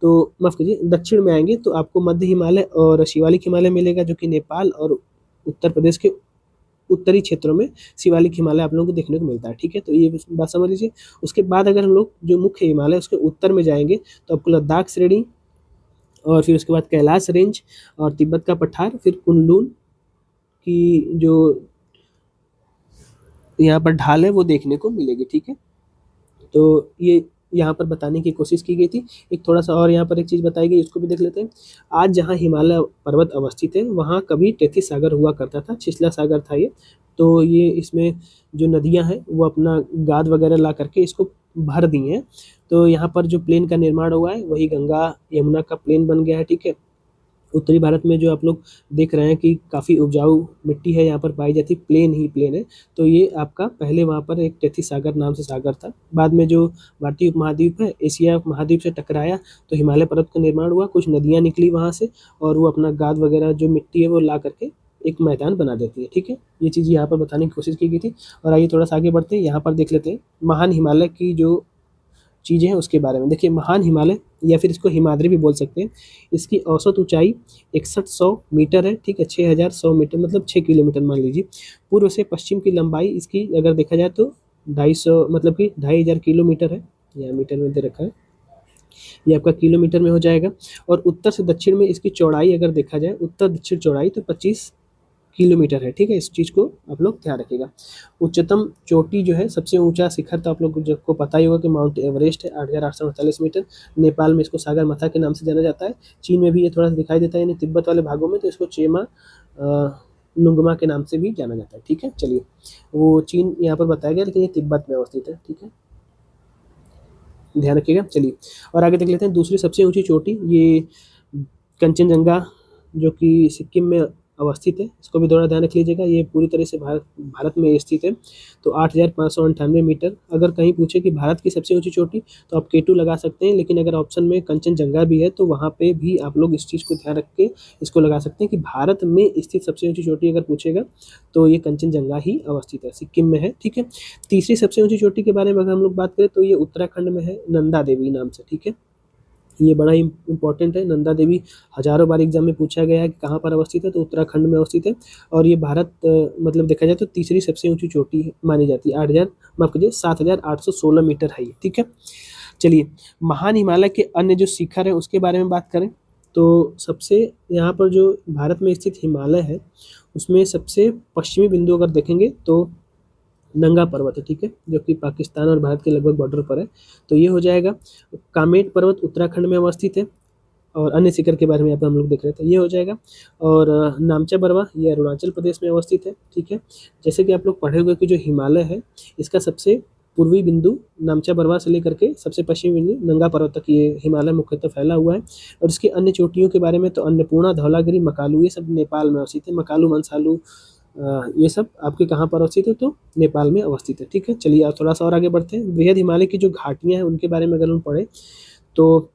तो माफ़ कीजिए दक्षिण में आएंगे तो आपको मध्य हिमालय और शिवालिक हिमालय मिलेगा, जो कि नेपाल और उत्तर प्रदेश के उत्तरी क्षेत्रों में शिवालिक हिमालय आप लोगों को देखने को मिलता है, ठीक है। तो ये बात समझ लीजिए। उसके बाद अगर हम लोग जो मुख्य हिमालय उसके उत्तर में जाएंगे तो आपको लद्दाख श्रेणी और फिर उसके बाद कैलाश रेंज और तिब्बत का पठार, फिर कुनलुन की जो यहाँ पर ढाल है वो देखने को मिलेगी, ठीक है। तो ये यहाँ पर बताने की कोशिश की गई थी। एक थोड़ा सा और यहाँ पर एक चीज़ बताई गई, इसको भी देख लेते हैं। आज जहाँ हिमालय पर्वत अवस्थित है वहाँ कभी टेथिस सागर हुआ करता था, छिछला सागर था ये। तो ये इसमें जो नदियाँ हैं वो अपना गाद वगैरह ला करके इसको भर दी हैं। तो यहाँ पर जो प्लेन का निर्माण हुआ है वही गंगा यमुना का प्लेन बन गया है, ठीक है। उत्तरी भारत में जो आप लोग देख रहे हैं कि काफ़ी उपजाऊ मिट्टी है यहाँ पर पाई जाती, प्लेन ही प्लेन है। तो ये आपका पहले वहाँ पर एक टेथी सागर नाम से सागर था। बाद में जो भारतीय उपमहाद्वीप है एशिया महाद्वीप से टकराया तो हिमालय पर्वत का निर्माण हुआ, कुछ नदियाँ निकली वहाँ से और वो अपना गाद वगैरह जो मिट्टी है वो ला करके एक मैदान बना देती है, ठीक है। ये चीज़ यहाँ पर बताने की कोशिश की गई थी। और आइए थोड़ा सा आगे बढ़ते हैं, यहाँ पर देख लेते हैं महान हिमालय की जो चीज़ें हैं उसके बारे में। देखिए महान हिमालय या फिर इसको हिमाद्री भी बोल सकते हैं, इसकी औसत ऊंचाई 6100 मीटर है, ठीक है। 6100 मीटर मतलब 6 किलोमीटर मान लीजिए। पूर्व से पश्चिम की लंबाई इसकी अगर देखा जाए तो 250 मतलब कि 2500 किलोमीटर है, या मीटर में दे रखा है, ये आपका किलोमीटर में हो जाएगा। और उत्तर से दक्षिण में इसकी चौड़ाई अगर देखा जाए उत्तर दक्षिण चौड़ाई तो 25 किलोमीटर है, ठीक है। इस चीज़ को आप लोग ध्यान रखिएगा। उच्चतम चोटी जो है सबसे ऊंचा शिखर तो आप लोग को पता ही होगा कि माउंट एवरेस्ट है, 8848 मीटर। नेपाल में इसको सागर माथा के नाम से जाना जाता है। चीन में भी ये थोड़ा सा दिखाई देता है, यानी तिब्बत वाले भागों में तो इसको चेमा नुंगमा के नाम से भी जाना जाता है, ठीक है। चलिए वो चीन यहाँ पर बताया गया लेकिन ये तिब्बत में अवस्थित है, ठीक है, ध्यान रखिएगा। चलिए और आगे देख लेते हैं। दूसरी सबसे ऊंची चोटी ये कंचनजंगा जो कि सिक्किम में अवस्थित है, इसको भी थोड़ा ध्यान रख लीजिएगा। ये पूरी तरह से भारत में स्थित है। तो 8598 मीटर। अगर कहीं पूछे कि भारत की सबसे ऊंची चोटी तो आप K2 लगा सकते हैं, लेकिन अगर ऑप्शन में कंचनजंगा भी है तो वहाँ पे भी आप लोग इस चीज़ को ध्यान रख के इसको लगा सकते हैं कि भारत में स्थित सबसे ऊंची चोटी अगर पूछेगा तो ये कंचनजंगा ही अवस्थित है, सिक्किम में है, ठीक है। तीसरी सबसे ऊंची चोटी के बारे में अगर हम लोग बात करें तो ये उत्तराखंड में है, नंदा देवी नाम से, ठीक है। ये बड़ा ही इंपॉर्टेंट है। नंदा देवी हज़ारों बार एग्जाम में पूछा गया है कि कहाँ पर अवस्थित है, तो उत्तराखंड में अवस्थित है। और ये भारत मतलब देखा जाए तो तीसरी सबसे ऊंची चोटी मानी जाती है। 8000 माफ कीजिए 7816 मीटर है ये, ठीक है। चलिए महान हिमालय के अन्य जो शिखर है उसके बारे में बात करें तो सबसे यहाँ पर जो भारत में स्थित हिमालय है उसमें सबसे पश्चिमी बिंदु अगर देखेंगे तो नंगा पर्वत है, ठीक है, जो कि पाकिस्तान और भारत के लगभग बॉर्डर पर है। तो ये हो जाएगा। कामेट पर्वत उत्तराखंड में अवस्थित है। और अन्य शिखर के बारे में यहाँ पर हम लोग देख रहे थे, ये हो जाएगा। और नामचा बरवा ये अरुणाचल प्रदेश में अवस्थित है, ठीक है। जैसे कि आप लोग पढ़े हुए कि जो हिमालय है इसका सबसे पूर्वी बिंदु नामचा बरवा से लेकर के सबसे पश्चिमी बिंदु नंगा पर्वत तक ये हिमालय मुख्यतः फैला हुआ है। और इसकी अन्य चोटियों के बारे में तो अन्नपूर्णा, धौलागिरी, मकालू ये सब नेपाल में अवस्थित है। मकालू, मंसालू ये सब आपके कहाँ पर अवस्थित है? तो नेपाल में अवस्थित है। ठीक है, चलिए आप थोड़ा सा और आगे बढ़ते हैं। बृहद हिमालय की जो घाटियाँ हैं उनके बारे में अगर हम पढ़ें तो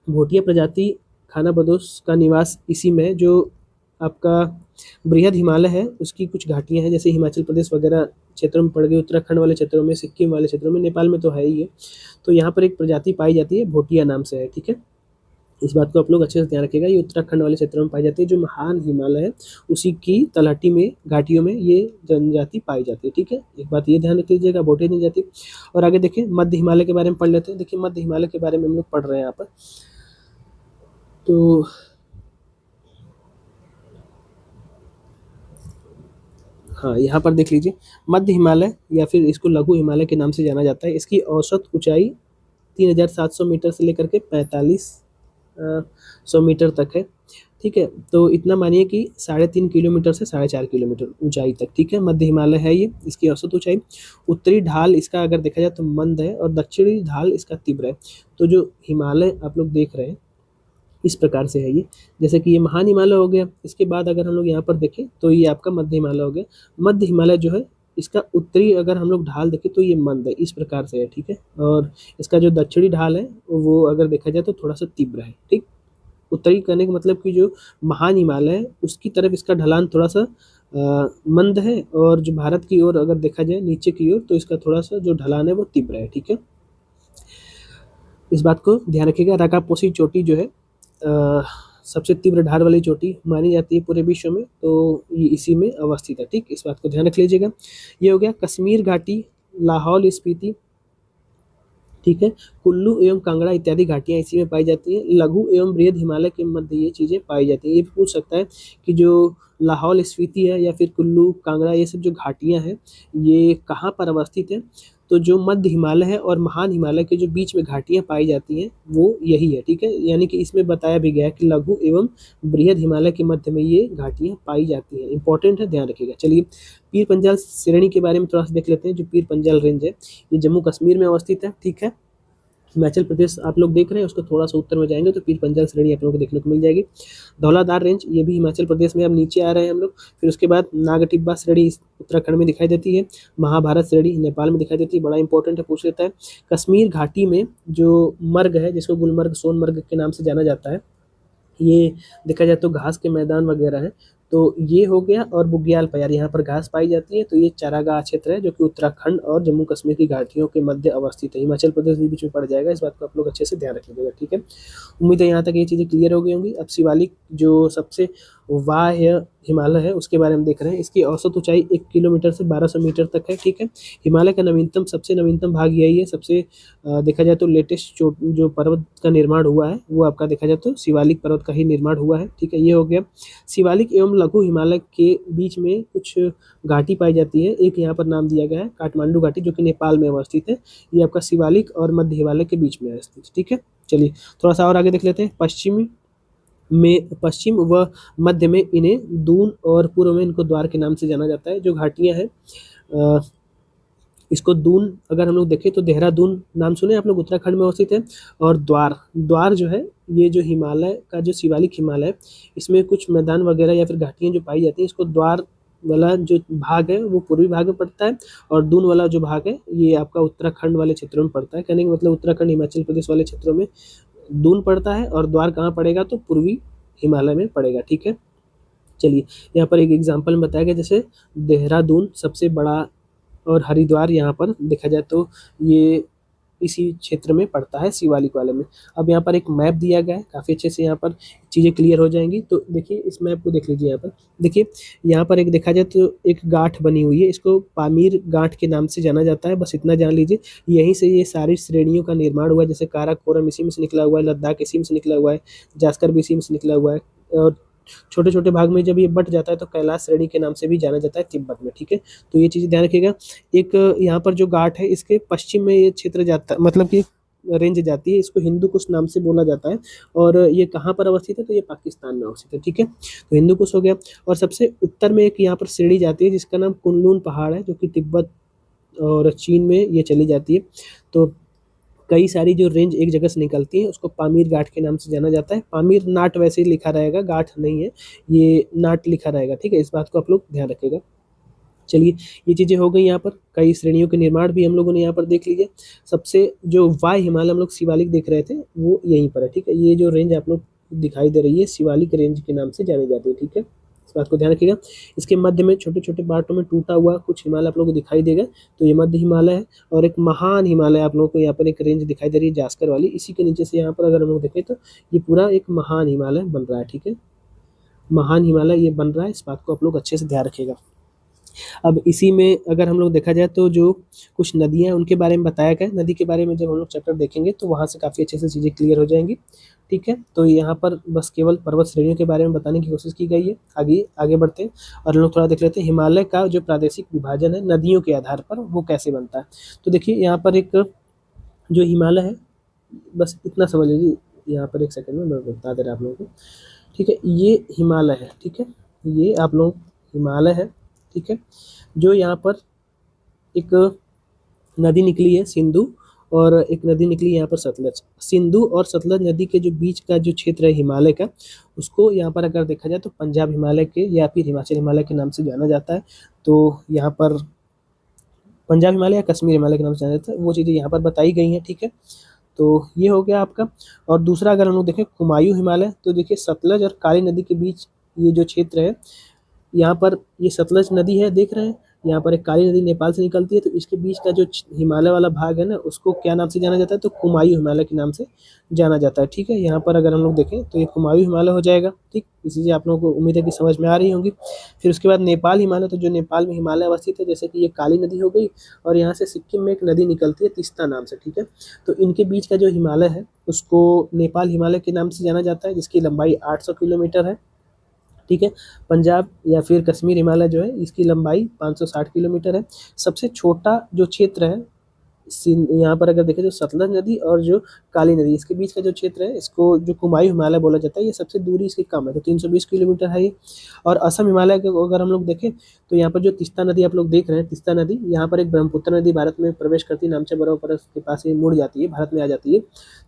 भोटिया प्रजाति खानाबदोश का निवास इसी में, जो आपका बृहद हिमालय है उसकी कुछ घाटियाँ हैं, जैसे हिमाचल प्रदेश वगैरह क्षेत्रों में पड़ गई, उत्तराखंड वाले क्षेत्रों में, सिक्किम वाले क्षेत्रों में, नेपाल में तो है ही है। तो यहाँ पर एक प्रजाति पाई जाती है, भोटिया नाम से है। ठीक है, इस बात को आप लोग अच्छे से ध्यान रखिएगा। ये उत्तराखंड वाले क्षेत्रों में पाई जाती है, जो महान हिमालय है उसी की तलहटी में, घाटियों में ये जनजाति पाई जाती है। ठीक है, एक बात ये ध्यान रख लीजिएगा, भोटिया जनजाति। और आगे देखिए मध्य हिमालय के बारे में पढ़ लेते हैं। देखिए मध्य हिमालय के बारे में हम लोग पढ़ रहे हैं यहाँ पर, तो हाँ यहाँ पर देख लीजिए मध्य हिमालय या फिर इसको लघु हिमालय के नाम से जाना जाता है। इसकी औसत ऊंचाई 3700 मीटर से लेकर के 4500 मीटर तक है। ठीक है, तो इतना मानिए कि 3.5 किलोमीटर से 4.5 किलोमीटर ऊंचाई तक। ठीक है, मध्य हिमालय है ये, इसकी औसत ऊंचाई। उत्तरी ढाल इसका अगर देखा जाए तो मंद है और दक्षिणी ढाल इसका तीव्र है। तो जो हिमालय आप लोग देख रहे हैं इस प्रकार से है ये, जैसे कि ये महान हिमालय हो गया। इसके बाद अगर हम लोग यहाँ पर देखें तो ये आपका मध्य हिमालय हो गया। मध्य हिमालय जो है इसका उत्तरी अगर हम लोग ढाल देखें तो ये मंद है, इस प्रकार से है। ठीक है, और इसका जो दक्षिणी ढाल है वो अगर देखा जाए तो थोड़ा सा तीव्र है। ठीक, उत्तरी करने का मतलब कि जो महान हिमालय है उसकी तरफ इसका ढलान थोड़ा सा मंद है, और जो भारत की ओर अगर देखा जाए नीचे की ओर तो इसका थोड़ा सा जो ढलान है वो तीव्र है। ठीक है, इस बात को ध्यान रखिएगा। राकापोसी चोटी जो है सबसे तीव्र ढाल वाली चोटी मानी जाती है पूरे विश्व में, तो ये इसी में अवस्थित है। ठीक, इस बात को ध्यान रख लीजिएगा। ये हो गया कश्मीर घाटी, लाहौल स्पीति। ठीक है, कुल्लू एवं कांगड़ा इत्यादि घाटियां इसी में पाई जाती हैं। लघु एवं बृहद हिमालय के मध्य ये चीज़ें पाई जाती हैं। ये भी पूछ सकता है कि जो लाहौल स्पीति है या फिर कुल्लू कांगड़ा ये सब जो घाटियां हैं ये कहाँ पर अवस्थित है? तो जो मध्य हिमालय है और महान हिमालय के जो बीच में घाटियां पाई जाती हैं वो यही है। ठीक है, यानी कि इसमें बताया भी गया है कि लघु एवं बृहद हिमालय के मध्य में ये घाटियां पाई जाती हैं। इंपॉर्टेंट है, ध्यान रखिएगा। चलिए पीर पंजाल श्रेणी के बारे में थोड़ा सा देख लेते हैं। जो पीर पंजाल रेंज है ये जम्मू कश्मीर में अवस्थित है। ठीक है, हिमाचल प्रदेश आप लोग देख रहे हैं उसको थोड़ा सा उत्तर में जाएंगे तो पीर पंजाल श्रेणी आप लोगों को देखने को मिल जाएगी। धौलाधार रेंज ये भी हिमाचल प्रदेश में, अब नीचे आ रहे हैं हम लोग। फिर उसके बाद नागटिब्बा श्रेणी उत्तराखंड में दिखाई देती है। महाभारत श्रेणी नेपाल में दिखाई देती है, बड़ा इंपॉर्टेंट है, पूछ लेता है। कश्मीर घाटी में जो मर्ग है जिसको गुलमर्ग सोनमर्ग के नाम से जाना जाता है, ये देखा जाए तो घास के मैदान वगैरह हैं, तो ये हो गया। और बुग्याल पयार यहाँ पर घास पाई जाती है, तो ये चारागाह क्षेत्र है जो कि उत्तराखंड और जम्मू कश्मीर की घाटियों के मध्य अवस्थित है। हिमाचल प्रदेश भी बीच में पड़ जाएगा, इस बात को आप लोग अच्छे से ध्यान रख लीजिएगा। ठीक है, उम्मीद है यहाँ तक ये चीज़ें क्लियर हो गई होंगी। अब शिवालिक जो सबसे बाह्य हिमालय है उसके बारे में देख रहे हैं। इसकी औसत ऊंचाई 1 किलोमीटर से 1200 मीटर तक है। ठीक है, हिमालय का नवीनतम सबसे नवीनतम भाग यही है। सबसे देखा जाए तो लेटेस्ट जो पर्वत का निर्माण हुआ है वो आपका देखा जाए तो शिवालिक पर्वत का ही निर्माण हुआ है। ठीक है, ये हो गया। शिवालिक एवं लघु हिमालय के बीच में कुछ घाटी पाई जाती है। एक यहाँ पर नाम दिया गया है काठमांडू घाटी जो कि नेपाल में अवस्थित है। ये आपका शिवालिक और मध्य हिमालय के बीच में अवस्थित। ठीक है, चलिए थोड़ा सा और आगे देख लेते हैं। पश्चिम व मध्य में इन्हें दून और पूर्व में इनको द्वार के नाम से जाना जाता है। जो घाटियां हैं इसको दून अगर हम लोग देखें तो देहरादून नाम सुने आप लोग, उत्तराखंड में अवस्थित है। और द्वार जो है ये जो हिमालय का जो शिवालिक हिमालय है इसमें कुछ मैदान वगैरह या फिर घाटियां जो पाई जाती हैं, इसको द्वार वाला जो भाग है वो पूर्वी भाग में पड़ता है, और दून वाला जो भाग है ये आपका उत्तराखंड वाले क्षेत्रों में पड़ता है। कहने का मतलब उत्तराखंड हिमाचल प्रदेश वाले क्षेत्रों में दून पड़ता है, और द्वार कहाँ पड़ेगा? तो पूर्वी हिमालय में पड़ेगा। ठीक है, चलिए यहाँ पर एक एग्जांपल में बताया गया, जैसे देहरादून सबसे बड़ा और हरिद्वार यहाँ पर देखा जाए तो ये इसी क्षेत्र में पड़ता है शिवालिक वाले में। अब यहाँ पर एक मैप दिया गया है, काफ़ी अच्छे से यहाँ पर चीज़ें क्लियर हो जाएंगी। तो देखिए इस मैप को देख लीजिए। यहाँ पर देखिए, यहाँ पर एक देखा जाए तो एक गांठ बनी हुई है, इसको पामीर गांठ के नाम से जाना जाता है। बस इतना जान लीजिए, यहीं से ये सारी श्रेणियों का निर्माण हुआ है। जैसे काराकोरम इसी में से निकला हुआ है, लद्दाख इसी में से निकला हुआ है, जास्कर भी इसी में से निकला हुआ है, और छोटे छोटे भाग में जब ये बट जाता है तो कैलाश श्रेणी के नाम से भी जाना जाता है तिब्बत में। ठीक है, तो ये चीज़ ध्यान रखिएगा। एक यहाँ पर जो घाट है इसके पश्चिम में ये क्षेत्र जाता है, मतलब कि रेंज जाती है, इसको हिंदू कुश नाम से बोला जाता है। और ये कहाँ पर अवस्थित है? तो ये पाकिस्तान में अवस्थित है। ठीक है, तो हिंदू कुश हो गया। और सबसे उत्तर में एक यहाँ पर श्रेणी जाती है जिसका नाम कुनलून पहाड़ है, जो कि तिब्बत और चीन में ये चली जाती है। तो कई सारी जो रेंज एक जगह से निकलती है उसको पामीर घाट के नाम से जाना जाता है। पामीर नाट वैसे ही लिखा रहेगा, घाट नहीं है, ये नाट लिखा रहेगा, ठीक है, इस बात को आप लोग ध्यान रखिएगा। चलिए, ये चीज़ें हो गई यहाँ पर। कई श्रेणियों के निर्माण भी हम लोगों ने यहाँ पर देख लीजिए। सबसे जो वाय हिमालय हम लोग शिवालिक देख रहे थे वो यहीं पर है, ठीक है। ये जो रेंज आप लोग दिखाई दे रही है शिवालिक रेंज के नाम से जानी जाती है, ठीक है, इस बात को ध्यान रखिएगा। इसके मध्य में छोटे छोटे बांटों में टूटा हुआ कुछ हिमालय आप लोगों को दिखाई देगा, तो ये मध्य हिमालय है। और एक महान हिमालय आप लोगों को यहाँ पर एक रेंज दिखाई दे रही है जास्कर वाली, इसी के नीचे से यहाँ पर अगर हम लोग देखें तो ये पूरा एक महान हिमालय बन रहा है, ठीक है, महान हिमालय ये बन रहा है, इस बात को आप लोग अच्छे से ध्यान रखिएगा। अब इसी में अगर हम लोग देखा जाए तो जो कुछ नदियाँ हैं उनके बारे में बताया गया है। नदी के बारे में जब हम लोग चैप्टर देखेंगे तो वहाँ से काफ़ी अच्छे से चीज़ें क्लियर हो जाएंगी, ठीक है। तो यहाँ पर बस केवल पर्वत श्रेणियों के बारे में बताने की कोशिश की गई है। आगे आगे बढ़ते हैं और हम लोग थोड़ा देख लेते हैं हिमालय का जो प्रादेशिक विभाजन है नदियों के आधार पर वो कैसे बनता है। तो देखिए यहाँ पर एक जो हिमालय है, बस इतना समझ लीजिए, यहाँ पर एक सेकंड में मैं बता दे रहा आप लोगों को, ठीक है। ये हिमालय है, ठीक है, ये आप लोग हिमालय है, ठीक है। जो यहाँ पर एक नदी निकली है सिंधु, और एक नदी निकली है यहाँ पर सतलज। सिंधु और सतलज नदी के जो बीच का जो क्षेत्र है हिमालय का, उसको यहाँ पर अगर देखा जाए तो पंजाब हिमालय के या फिर हिमाचल हिमालय के नाम से जाना जाता है। तो यहाँ पर पंजाब हिमालय या कश्मीर हिमालय के नाम से जाना जाता है, वो चीज़ें यहाँ पर बताई गई हैं, ठीक है। तो ये हो गया आपका। और दूसरा अगर हम लोग देखें कुमायूं हिमालय, तो देखिए सतलज और काली नदी के बीच ये जो क्षेत्र है, यहाँ पर ये सतलज नदी है, देख रहे हैं, यहाँ पर एक काली नदी नेपाल से निकलती है, तो इसके बीच का जो हिमालय वाला भाग है ना, उसको क्या नाम से जाना जाता है, तो कुमायूं हिमालय के नाम से जाना जाता है, ठीक है। यहाँ पर अगर हम लोग देखें तो ये कुमायूं हिमालय हो जाएगा, ठीक। इसी से आप लोगों को उम्मीद है कि समझ में आ रही होंगी। फिर उसके बाद नेपाल हिमालय, तो जो नेपाल में हिमालय अवस्थित है, जैसे कि ये काली नदी हो गई, और यहाँ से सिक्किम में एक नदी निकलती है तीस्ता नाम से, ठीक है। तो इनके बीच का जो हिमालय है उसको नेपाल हिमालय के नाम से जाना जाता है, जिसकी लंबाई 800 किलोमीटर है, ठीक है। पंजाब या फिर कश्मीर हिमालय जो है इसकी लंबाई 560 किलोमीटर है। सबसे छोटा जो क्षेत्र है यहाँ पर अगर देखें तो सतलज नदी और जो काली नदी इसके बीच का जो क्षेत्र है, इसको जो कुमायूं हिमालय बोला जाता है, ये सबसे दूरी इसकी कम है, तो 320 किलोमीटर है ये। और असम हिमालय के अगर हम लोग देखें तो यहाँ पर जो तीस्ता नदी आप लोग देख रहे हैं, तीस्ता नदी, यहाँ पर एक ब्रह्मपुत्र नदी भारत में प्रवेश करती है, नामचा बराबर के पास ये मुड़ जाती है, भारत में आ जाती है।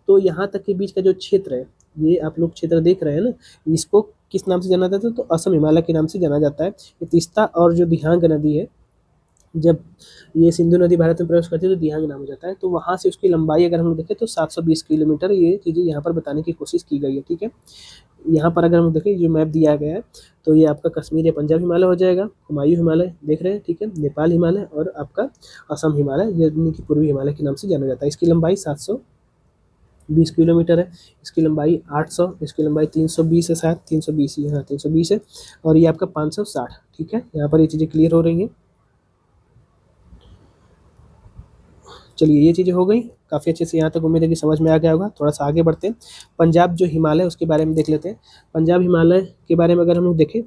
तो यहाँ तक के बीच का जो क्षेत्र है, ये आप लोग क्षेत्र देख रहे हैं ना, इसको किस नाम से जाना जाता है, तो असम हिमालय के नाम से जाना जाता है। ये तीस्ता और जो दिहांग नदी है, जब ये सिंधु नदी भारत में प्रवेश करती है तो दिहांग नाम हो जाता है। तो वहाँ से उसकी लंबाई अगर हम लोग देखें तो 720 किलोमीटर, ये चीज़ें यहाँ पर बताने की कोशिश की गई है, ठीक है। यहाँ पर अगर हम देखें जो मैप दिया गया है, तो ये आपका कश्मीर या पंजाब हिमालय हो जाएगा, हुमायूं हिमालय देख रहे हैं, ठीक है, नेपाल हिमालय और आपका असम हिमालय, यानी कि पूर्वी हिमालय के नाम से जाना जाता है। इसकी लंबाई 720 किलोमीटर है, इसकी लंबाई 800, इसकी लंबाई 320 है, शायद 320 ही, हाँ 320 है, और ये आपका 560, ठीक है। यहाँ पर ये चीज़ें क्लियर हो रही हैं। चलिए, ये चीज़ें हो गई काफ़ी अच्छे से, यहाँ तक उम्मीद है कि समझ में आ गया होगा। थोड़ा सा आगे बढ़ते हैं, पंजाब जो हिमालय उसके बारे में देख लेते हैं। पंजाब हिमालय के बारे में अगर हम लोग देखें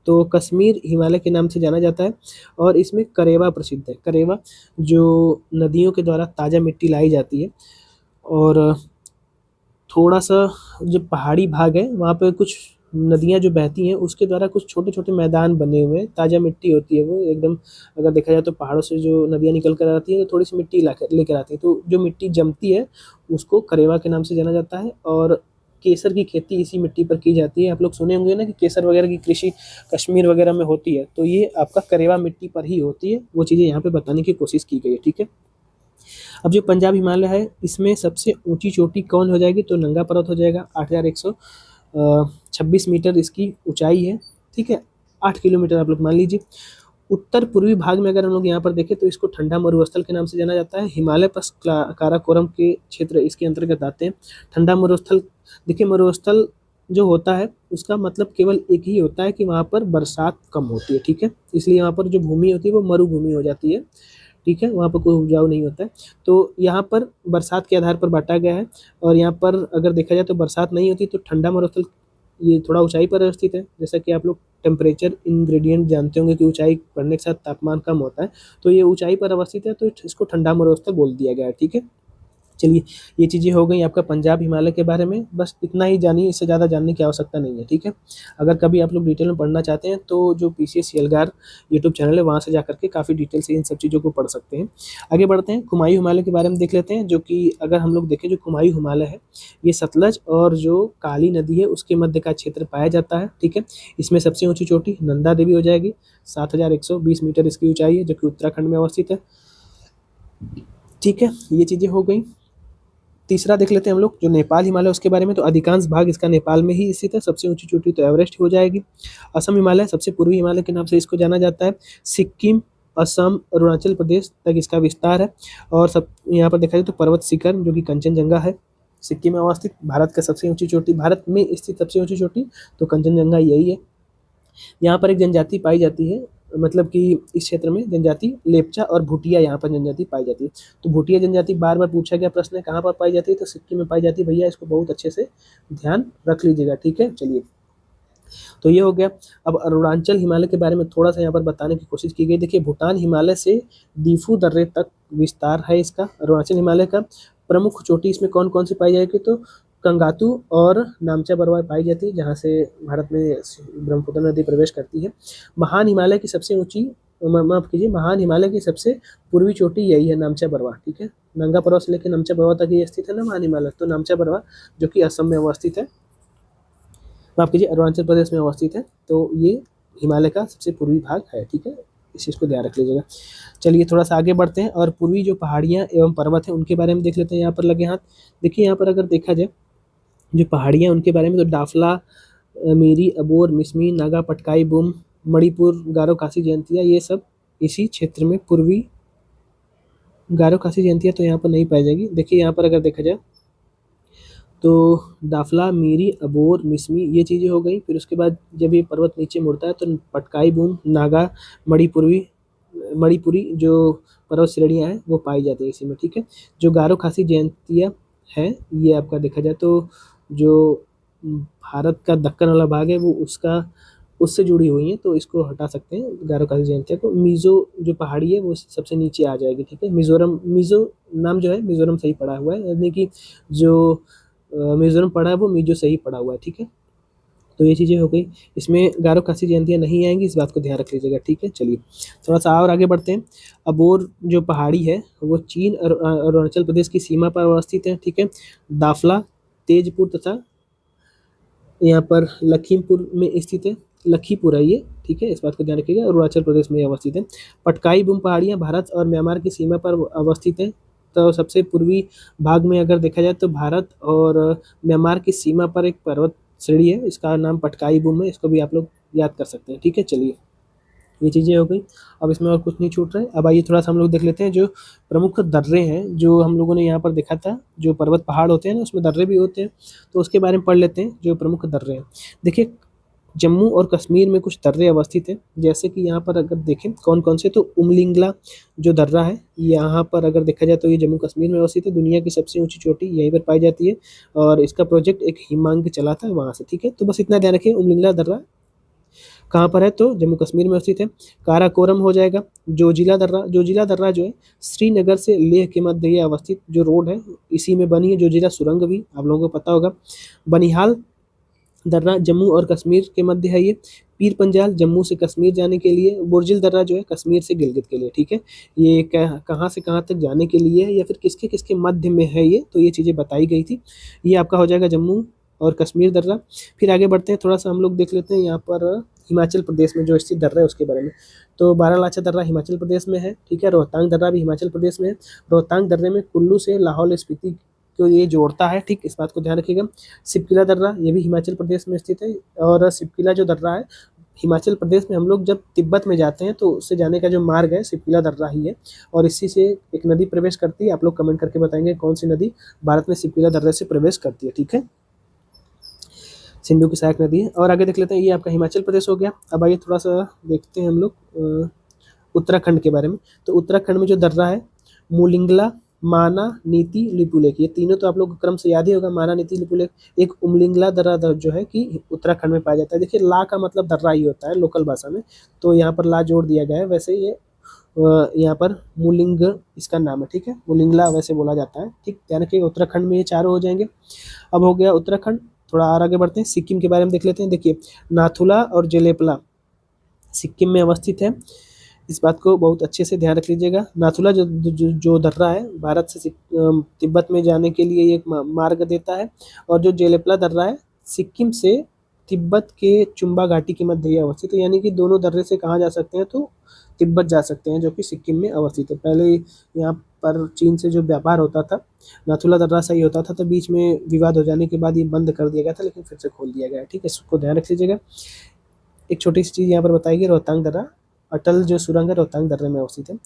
तो कश्मीर हिमालय के नाम से जाना जाता है, और इसमें करेवा प्रसिद्ध है। करेवा जो नदियों के द्वारा ताज़ा मिट्टी लाई जाती है, और थोड़ा सा जो पहाड़ी भाग है वहाँ पे कुछ नदियाँ जो बहती हैं उसके द्वारा कुछ छोटे छोटे मैदान बने हुए हैं, ताज़ा मिट्टी होती है वो एकदम। अगर देखा जाए तो पहाड़ों से जो नदियाँ निकल कर आती है तो थोड़ी सी मिट्टी लेकर आती है, तो जो मिट्टी जमती है उसको करेवा के नाम से जाना जाता है। और केसर की खेती इसी मिट्टी पर की जाती है। आप लोग सुने होंगे ना कि केसर वगैरह की कृषि कश्मीर वगैरह में होती है, तो ये आपका करेवा मिट्टी पर ही होती है, वो चीज़ें यहाँ पे बताने की कोशिश की गई है, ठीक है। अब जो पंजाब हिमालय है इसमें सबसे ऊंची चोटी कौन हो जाएगी, तो नंगा पर्वत हो जाएगा। 8126 मीटर इसकी ऊंचाई है, ठीक है, 8 किलोमीटर आप लोग मान लीजिए। उत्तर पूर्वी भाग में अगर हम लोग यहाँ पर देखें तो इसको ठंडा मरुस्थल के नाम से जाना जाता है। हिमालय पर काराकोरम के क्षेत्र इसके अंतर्गत आते हैं। ठंडा मरुस्थल, देखिए मरुस्थल जो होता है उसका मतलब केवल एक ही होता है कि वहाँ पर बरसात कम होती है, ठीक है, इसलिए वहाँ पर जो भूमि होती है वो मरुभूमि हो जाती है, ठीक है, वहाँ पर कोई उपजाऊ नहीं होता है। तो यहाँ पर बरसात के आधार पर बांटा गया है, और यहाँ पर अगर देखा जाए तो बरसात नहीं होती, तो ठंडा मरुस्थल ये थोड़ा ऊंचाई पर अवस्थित है। जैसा कि आप लोग टेम्परेचर इंग्रेडिएंट जानते होंगे कि ऊंचाई बढ़ने के साथ तापमान कम होता है, तो ये ऊंचाई पर अवस्थित है, तो इसको ठंडा मरुस्थल बोल दिया गया है, ठीक है। चलिए, ये चीज़ें हो गई आपका पंजाब हिमालय के बारे में, बस इतना ही जानिए, इससे ज़्यादा जानने की आवश्यकता नहीं है, ठीक है। अगर कभी आप लोग डिटेल में पढ़ना चाहते हैं तो जो पीसीएस यलगार यूट्यूब चैनल है वहाँ से जा करके काफ़ी डिटेल से इन सब चीज़ों को पढ़ सकते हैं। आगे बढ़ते हैं, कुमायूं हिमालय के बारे में देख लेते हैं, जो कि अगर हम लोग देखें जो कुमायूं हिमालय है, ये सतलज और जो काली नदी है उसके मध्य का क्षेत्र पाया जाता है, ठीक है। इसमें सबसे ऊँची चोटी नंदा देवी हो जाएगी, 7120 मीटर इसकी ऊँचाई है, जो कि उत्तराखंड में अवस्थित है, ठीक है। ये चीज़ें हो गई। तीसरा देख लेते हैं हम लोग जो नेपाल हिमालय उसके बारे में, तो अधिकांश भाग इसका नेपाल में ही स्थित है, सबसे ऊंची चोटी तो एवरेस्ट हो जाएगी। असम हिमालय सबसे पूर्वी हिमालय के नाम से इसको जाना जाता है, सिक्किम, असम, अरुणाचल प्रदेश तक इसका विस्तार है। और सब यहाँ पर देखा जाए तो पर्वत शिखर जो कि कंचनजंगा है, सिक्किम में अवस्थित, भारत का सबसे ऊंची चोटी, भारत में स्थित सबसे ऊंची चोटी तो कंचनजंगा यही है। यहाँ पर एक जनजाति पाई जाती है, मतलब कि इस क्षेत्र में जनजाति लेप्चा और भूटिया यहाँ पर जनजाति पाई जाती है। तो भूटिया जनजाति बार बार पूछा गया प्रश्न है कहाँ पर पाई जाती है, तो सिक्किम में पाई जाती है भैया, इसको बहुत अच्छे से ध्यान रख लीजिएगा, ठीक है। चलिए, तो ये हो गया। अब अरुणाचल हिमालय के बारे में थोड़ा सा यहाँ पर बताने की कोशिश की गई। देखिए, भूटान हिमालय से दीफू दर्रे तक विस्तार है इसका अरुणाचल हिमालय का। प्रमुख चोटी इसमें कौन कौन सी पाई जाएगी, तो कंगातू और नामचा बरवा पाई जाती है, जहाँ से भारत में ब्रह्मपुत्र नदी प्रवेश करती है। महान हिमालय की सबसे ऊंची, माफ कीजिए, महान हिमालय की सबसे पूर्वी चोटी यही है, नामचा बरवा, ठीक है। नंगा पर्वत से लेकर नामचा बरवा तक ये स्थित है ना महान हिमालय, तो नामचा बरवा जो कि असम में अवस्थित है, माफ कीजिए अरुणाचल प्रदेश में अवस्थित है, तो ये हिमालय का सबसे पूर्वी भाग है, ठीक है। इस चीज़ को ध्यान रख लीजिएगा। चलिए थोड़ा सा आगे बढ़ते हैं और पूर्वी जो पहाड़ियाँ एवं पर्वत हैं उनके बारे में देख लेते हैं। यहाँ पर लगे हाथ, देखिए यहाँ पर अगर देखा जाए जो पहाड़ियाँ उनके बारे में, तो डाफला, मेरी, अबोर, मिसमी, नागा, पटकाई, बुम, मणिपुर, गारो, खासी, जयंतिया, ये सब इसी क्षेत्र में पूर्वी, गारो, खासी, जयंतिया तो यहाँ पर नहीं पाई जाएगी। देखिए यहाँ पर अगर देखा जाए तो दाफला, मीरी, अबोर, मिसमी ये चीज़ें हो गई। फिर उसके बाद जब ये पर्वत नीचे मुड़ता है तो पटकाई, बूम, नागा, मणिपुरी जो पर्वत श्रेणियाँ हैं वो पाई जाती है इसी में, ठीक है। जो गारो, खासी, जयंतिया है, ये आपका देखा जाए तो जो भारत का दक्कन वाला भाग है वो उसका उससे जुड़ी हुई हैं, तो इसको हटा सकते हैं गारो, खासी, जयंतिया को। मिज़ो जो पहाड़ी है वो सबसे नीचे आ जाएगी, ठीक है। मिज़ोरम, मिज़ो नाम जो है मिज़ोरम सही पड़ा हुआ है, यानी कि जो मिज़ोरम पड़ा है वो मिज़ो से ही पड़ा हुआ है, ठीक है। तो ये चीज़ें हो गई। इसमें गारो, खासी, जयंतियाँ नहीं आएंगी, इस बात को ध्यान रख लीजिएगा, ठीक है। चलिए थोड़ा सा और आगे बढ़ते हैं। अबोर जो पहाड़ी है वो चीन और अरुणाचल प्रदेश की सीमा पर अवस्थित है, ठीक है। दाफला, तेजपुर तथा यहाँ पर लखीमपुर में स्थित है, लखीपुर है ये, ठीक है, इस बात को ध्यान रखिएगा, अरुणाचल प्रदेश में अवस्थित है। पटकाई बुम पहाड़ियाँ भारत और म्यांमार की सीमा पर अवस्थित है। तो सबसे पूर्वी भाग में अगर देखा जाए तो भारत और म्यांमार की सीमा पर एक पर्वत श्रेणी है, इसका नाम पटकाई बुम है, इसको भी आप लोग याद कर सकते हैं, ठीक है। चलिए, ये चीज़ें हो गई। अब इसमें और कुछ नहीं छूट रहा है। अब आइए थोड़ा सा हम लोग देख लेते हैं जो प्रमुख दर्रे हैं, जो हम लोगों ने यहाँ पर देखा था, जो पर्वत पहाड़ होते हैं ना उसमें दर्रे भी होते हैं, तो उसके बारे में पढ़ लेते हैं जो प्रमुख दर्रे हैं। देखिए, जम्मू और कश्मीर में कुछ दर्रे अवस्थित हैं, जैसे कि यहाँ पर अगर देखें कौन कौन से, तो उमलिंगला जो दर्रा है यहाँ पर अगर देखा जाए तो ये जम्मू कश्मीर में अवस्थित है, दुनिया की सबसे ऊंची चोटी यहीं पर पाई जाती है, और इसका प्रोजेक्ट एक हिमांक चला था वहाँ से, ठीक है। तो बस इतना ध्यान रखिए, उमलिंगला दर्रा कहाँ पर है, तो जम्मू कश्मीर में स्थित है। काराकोरम हो जाएगा। जोजिला दर्रा जो है श्रीनगर से लेह के मध्य ये अवस्थित जो रोड है इसी में बनी है। जोजिला सुरंग भी आप लोगों को पता होगा। बनिहाल दर्रा जम्मू और कश्मीर के मध्य है ये। पीर पंजाल जम्मू से कश्मीर जाने के लिए। बुर्जिल दर्रा जो है कश्मीर से गिलगित के लिए, ठीक है। ये कहाँ से कहाँ तक जाने के लिए है या फिर किसके किसके मध्य में है ये, तो ये चीज़ें बताई गई थी। ये आपका हो जाएगा जम्मू और कश्मीर दर्रा। फिर आगे बढ़ते हैं, थोड़ा सा हम लोग देख लेते हैं यहाँ पर हिमाचल प्रदेश में जो स्थित दर्रा है उसके बारे में। तो बारालाचा दर्रा हिमाचल प्रदेश में है, ठीक है। रोहतांग दर्रा भी हिमाचल प्रदेश में है। रोहतांग दर्रे में कुल्लू से लाहौल स्पीति को ये जोड़ता है, ठीक, इस बात को ध्यान रखिएगा। सिपकिला दर्रा ये भी हिमाचल प्रदेश में स्थित है, और सिपकिला जो दर्रा है हिमाचल प्रदेश में, हम लोग जब तिब्बत में जाते हैं तो उससे जाने का जो मार्ग है सिपकिला दर्रा ही है, और इसी से एक नदी प्रवेश करती है। आप लोग कमेंट करके बताएंगे कौन सी नदी भारत में सिपकिला दर्रे से प्रवेश करती है, ठीक है। सिंधु की सहायक नदी है। और आगे देख लेते हैं, ये आपका हिमाचल प्रदेश हो गया। अब आइए थोड़ा सा देखते हैं हम लोग उत्तराखंड के बारे में। तो उत्तराखंड में जो दर्रा है मूलिंगला, माना, नीति, लिपुलेख, ये तीनों तो आप लोग को क्रम से याद ही होगा। माना, नीति, लिपुलेख। एक उमलिंगला दर्रा जो है कि उत्तराखंड में पाया जाता है। देखिए, ला का मतलब दर्रा ही होता है लोकल भाषा में, तो यहाँ पर ला जोड़ दिया गया है। वैसे ये यहाँ पर मुलिंग इसका नाम है, ठीक है, मुलिंगला वैसे बोला जाता है, ठीक, ध्यान रखिएगा। उत्तराखंड में ये चारों हो जाएंगे। अब हो गया उत्तराखंड, थोड़ा और आगे बढ़ते हैं, सिक्किम के बारे में देख लेते हैं। देखिए, नाथुला और जेलेपला सिक्किम में अवस्थित है। इस बात को बहुत अच्छे से ध्यान रख लीजिएगा। नाथुला जो दर्रा है, भारत से तिब्बत में जाने के लिए एक मार्ग देता है, और जो जेलेपला दर्रा है, सिक्किम से तिब्बत के चुम्बा घाटी के मध्य अवस्थित है, यानी कि दोनों दर्रे से कहाँ जा सकते हैं, तो तिब्बत जा सकते हैं, जो कि सिक्किम में अवस्थित है। पहले यहाँ पर चीन से जो व्यापार होता था, नाथुला दर्रा से ही होता था, तो बीच में विवाद हो जाने के बाद ये बंद कर दिया गया था, लेकिन फिर से खोल दिया गया है, ठीक है, इसको ध्यान रख लीजिएगा। एक छोटी सी चीज़ यहाँ पर बताई गई, रोहतांग दर्रा, अटल जो सुरंग है रोहतांग दर्रे में अवस्थित है।